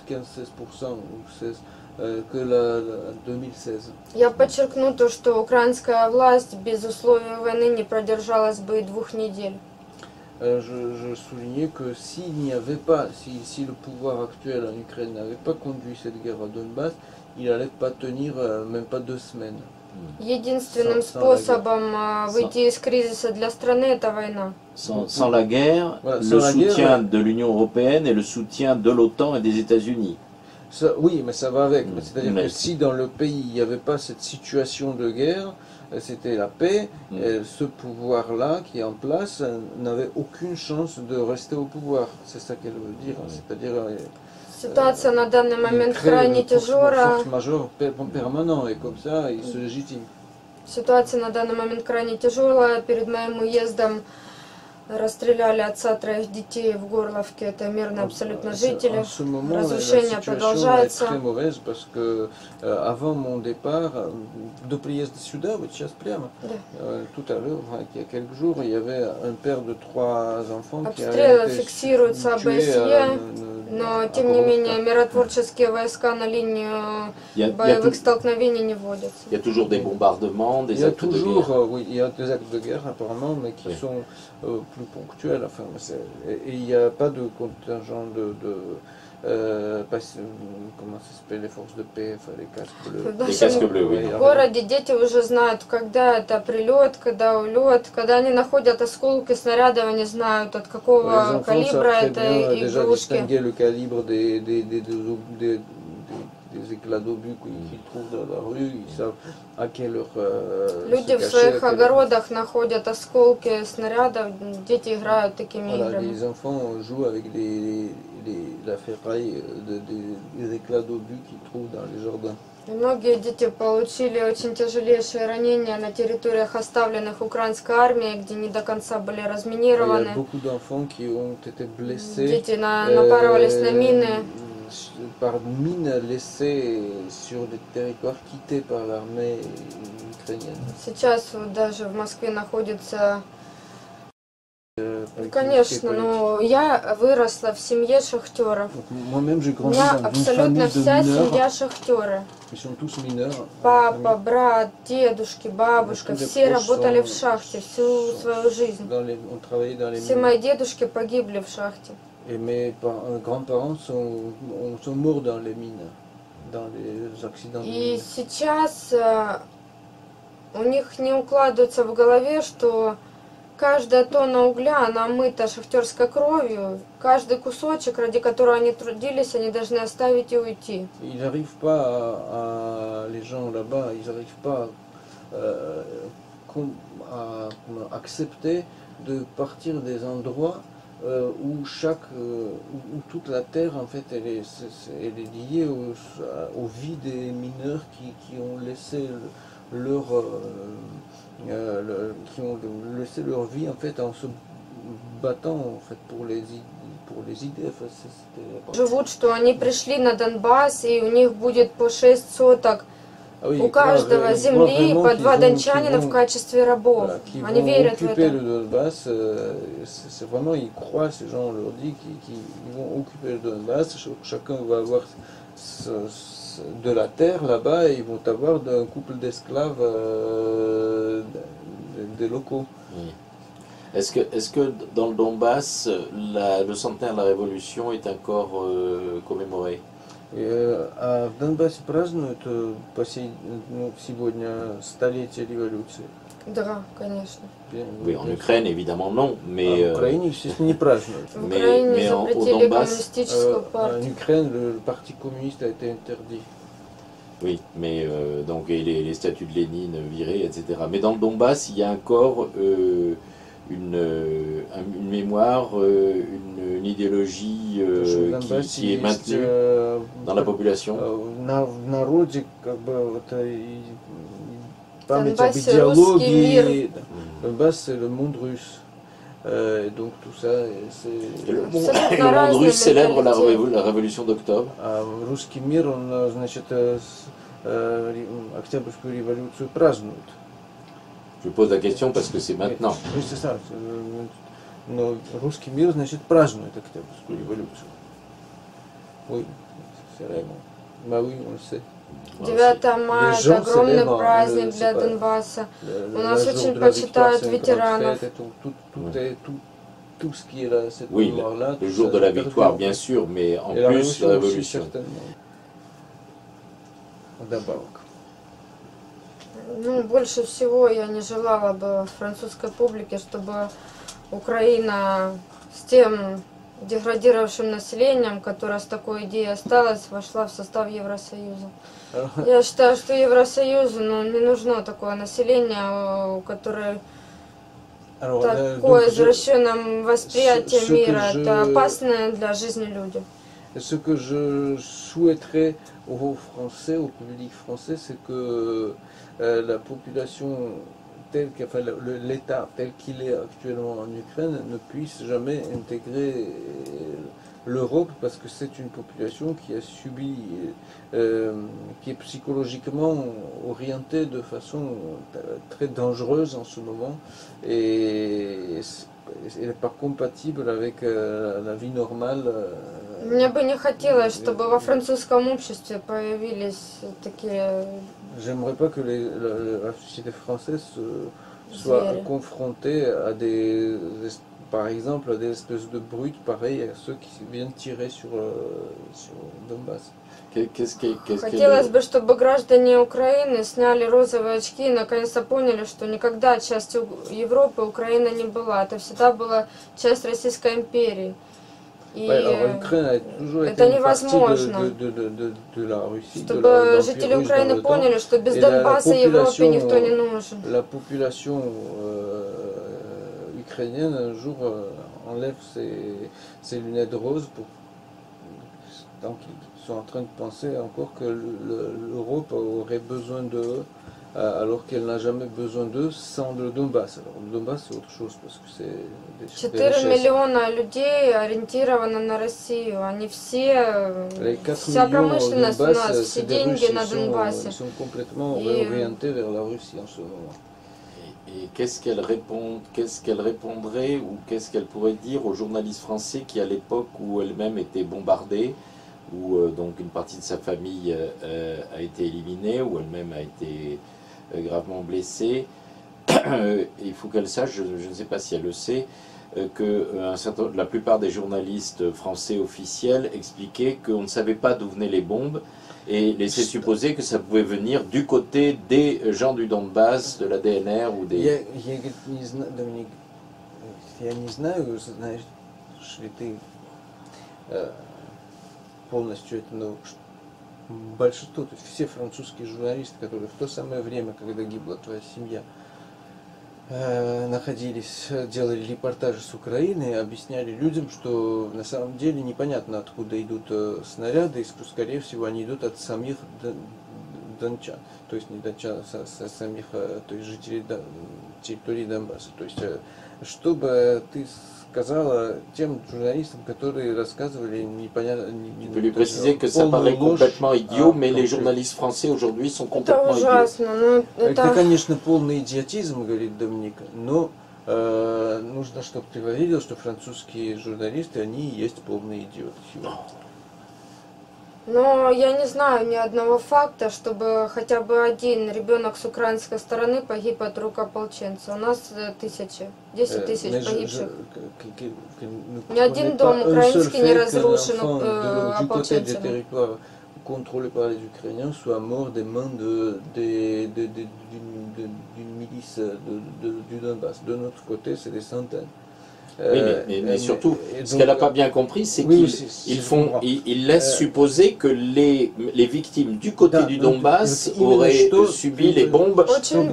15-16% que la 2016. Я подчеркну то, что украинская власть без условий войны не продержалась бы и 2 недель. Je soulignais que s'il n'y avait pas, si le pouvoir actuel en Ukraine n'avait pas conduit cette guerre à Donbass, il n'allait pas tenir même pas 2 semaines. Единственным способом выйти из кризиса для страны – это война. Sans la guerre, le soutien de l'Union européenne et le soutien de l'OTAN et des États-Unis. Oui, mais ça va avec. C'est-à-dire que si dans le pays il n'y avait pas cette situation de guerre, c'était la paix, ce pouvoir-là qui est en place n'avait aucune chance de rester au pouvoir. C'est ça qu'elle veut dire. C'est-à-dire Ситуация на данный момент крайне тяжелая. Force-majeure permanent, et comme ça, il se légitime. Ситуация на данный момент крайне тяжелая. Перед моим уездом расстреляли отца 3 детей в Горловке. Это мирные абсолютно жители. Разрушение продолжается. Très mauvaise parce que avant mon départ, до приезда сюда, вот сейчас прямо, tout à l'heure, il y a quelques jours, il y avait un père de 3 enfants qui avait été фиксируется ОБСЕ, но тем не менее миротворческие войска на линию боевых столкновений не вводятся. Il y a toujours des bombardements, des actes de guerre. Oui, il y a des actes de guerre apparemment, mais qui sont plus ponctuels. Enfin, et il n'y a pas de contingent comment ça s'appelle, les forces de paix, enfin, les casques bleus. Les casques bleus, oui. В городе дети уже знают, когда это прилет, когда улет, когда они находят осколки снарядов, они знают, от какого калибра это игрушки. Le calibre des éclats d'obus qu'ils trouvent dans la rue, ils savent à quelle heure Люди в своих огородах находят осколки снарядов, дети играют такими играми. Les enfants jouent avec la ferraille des éclats d'obus qu'ils trouvent dans les jardins. Многие дети получили очень тяжелейшие ранения на территориях, оставленных украинской армией, где не до конца были разминированы. Дети напарывались на мины. Par mines laissées sur des territoires quittés par l'armée ukrainienne. Сейчас даже в Москве находится. Конечно, но я выросла в семье шахтеров. У меня абсолютно вся семья шахтеры. Папа, брат, дедушки, бабушка, все работали в шахте всю свою жизнь. Все мои дедушки погибли в шахте. Et mes grands-parents sont morts dans les mines, dans les accidents de mines. И сейчас у них не укладывается в голове, что каждая тонна угля, она омыта шахтерской кровью. Каждый кусочек, ради которого они трудились, они должны оставить и уйти. Ils n'arrivent pas, les gens là-bas, ils n'arrivent pas à accepter de partir des endroits où toute la terre en fait elle est liée aux vies des mineurs qui ont laissé leur vie en fait en se battant en fait pour les idées. Живут, что они пришли на Донбасс и у них будет по 6 соток у каждого земли, по 2 дончанина в качестве рабов. Они верят в это. C'est vraiment, ils croient, ces gens, on leur dit qu'ils vont occuper le Donbass, chacun va avoir de la terre là-bas et ils vont avoir un couple d'esclaves des locaux. Oui. Est-ce que dans le Donbass, le centenaire de la Révolution est encore commémoré? А в Донбассе празднуют сегодня столетие революции? Да, конечно. Oui, en Ukraine évidemment non, mais в Украине, естественно, не празднуют. В Украине запретили коммунистическую партию. En Ukraine, le parti communiste a été interdit. Oui, mais donc et les statues de Lénine virées, etc. Mais dans le Donbass, il y a encore une mémoire, une idéologie qui est maintenue dans la population. В народе как бы вот память об идеологии. Донбасс, c'est le monde russe. Donc tout ça, c'est... Le monde russe célèbre la révolution d'octobre. Русский мир, он, значит, Октябрьскую революцию празднует. Je pose la question parce que c'est maintenant. Oui, c'est ça. Но русский мир, значит, празднует Октябрьскую революцию. Oui, c'est réellement. Bah oui, on le sait. 9 мая – это огромный праздник для Донбасса. У нас очень почитают ветеранов. Oui, le jour de la victoire, bien sûr, mais en plus la révolution. Ну, больше всего я не желала бы французской публике, чтобы Украина с тем деградировавшим населением, которое с такой идеей осталось, вошла в состав Евросоюза. Я считаю, что Евросоюзу не нужно такое население, которое такое извращенное восприятие мира. Это опасные для жизни люди. Ce que je souhaiterais aux Français, au public français, c'est que la population telle que, enfin, l'État tel qu'il est actuellement en Ukraine ne puisse jamais intégrer l'Europe parce que c'est une population qui a subi, qui est psychologiquement orientée de façon très dangereuse en ce moment et elle n'est pas compatible avec la vie normale. Мне бы не хотелось, чтобы во французском обществе появились такие... J'aimerais pas que la société française soit confrontée à par exemple, à des espèces de brutes pareilles à ceux qui viennent tirer sur Donbass. Хотелось бы, чтобы граждане Украины сняли розовые очки и наконец-то поняли, что никогда частью Европы Украина не была. Это всегда была часть Российской империи. И это невозможно. Чтобы жители Украины поняли, что без Донбасса Европе никто не нужен. La population ukrainienne un jour enlève ses lunettes roses donc ils sont en train de penser encore que l'Europe aurait besoin d'eux alors qu'elle n'a jamais besoin d'eux sans le Donbass. Alors le Donbass c'est autre chose parce que c'est 4 миллиона людей ориентированы на Россию. Они все, вся промышленность у нас, все деньги на Донбассе. Ils sont complètement orientés vers la Russie en ce moment. Et qu'est-ce qu'elle répondrait ou qu'est-ce qu'elle pourrait dire aux journalistes français qui, à l'époque où elle-même était bombardée, où donc une partie de sa famille a été éliminée, où elle-même a été gravement blessée, il faut qu'elle sache, je ne sais pas si elle le sait, que la plupart des journalistes français officiels expliquaient qu'on ne savait pas d'où venaient les bombes, et laisser supposer que ça pouvait venir du côté des gens du Donbass, de la DNR ou des... Я не знаю, знаешь ли ты полностью это, но большинство, то есть все французские журналисты, которые в то самое время, когда гибла твоя семья, находились, делали репортажи с Украины, объясняли людям, что на самом деле непонятно, откуда идут снаряды, и скорее всего они идут от самих дончан, то есть не дончан, а самих, то есть жителей территории Донбасса. То есть, что бы ты сказала тем журналистам, которые рассказывали непонятно... Tu peux lui préciser que ça paraît complètement idiot, mais les journalistes français aujourd'hui sont complètement idiots. Это, конечно, полный идиотизм, говорит Доминика, но нужно, чтобы ты видел, что французские журналисты, они и есть полные идиоты. Но я не знаю ни одного факта, чтобы хотя бы один ребенок с украинской стороны погиб от рук ополченца. У нас 1000 тысяч погибших. Ни один дом украинский не разрушен ополченцами. Contrôlé par les Ukrainiens soit mort des mains d'une milice du Donbass. De notre côté, c'est des centaines. Oui, mais surtout, ce qu'elle n'a pas bien compris, c'est qu'ils laissent supposer que les victimes du côté du Donbass auraient subi les bombes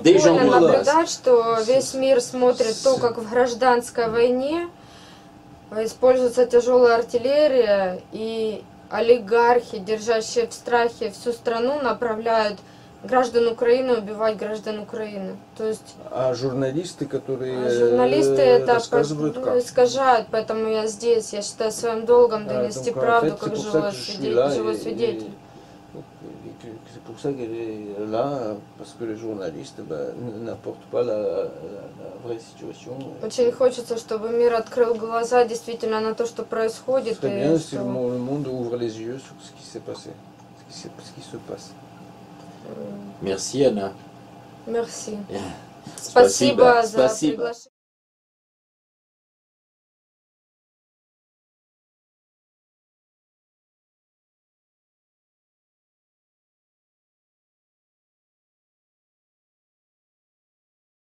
des gens du Donbass. Наблюдать, что весь мир смотрит то, как в гражданской войне используется тяжелая артиллерия, и олигархи, держащие в страхе всю страну, направляют граждан Украины убивать граждан Украины. То есть журналисты, которые это рассказывают как. Искажают, поэтому я здесь. Я считаю своим долгом донести правду, как живой свидетель. C'est pour ça qu'elle est là, parce que les journalistes n'apportent pas la vraie situation. Очень хочется, чтобы мир открыл глаза действительно на то, что происходит. C'est bien si le monde ouvre les yeux sur ce qui s'est passé, ce qui se passe. Merci Anna. Merci. Спасибо за приглашение.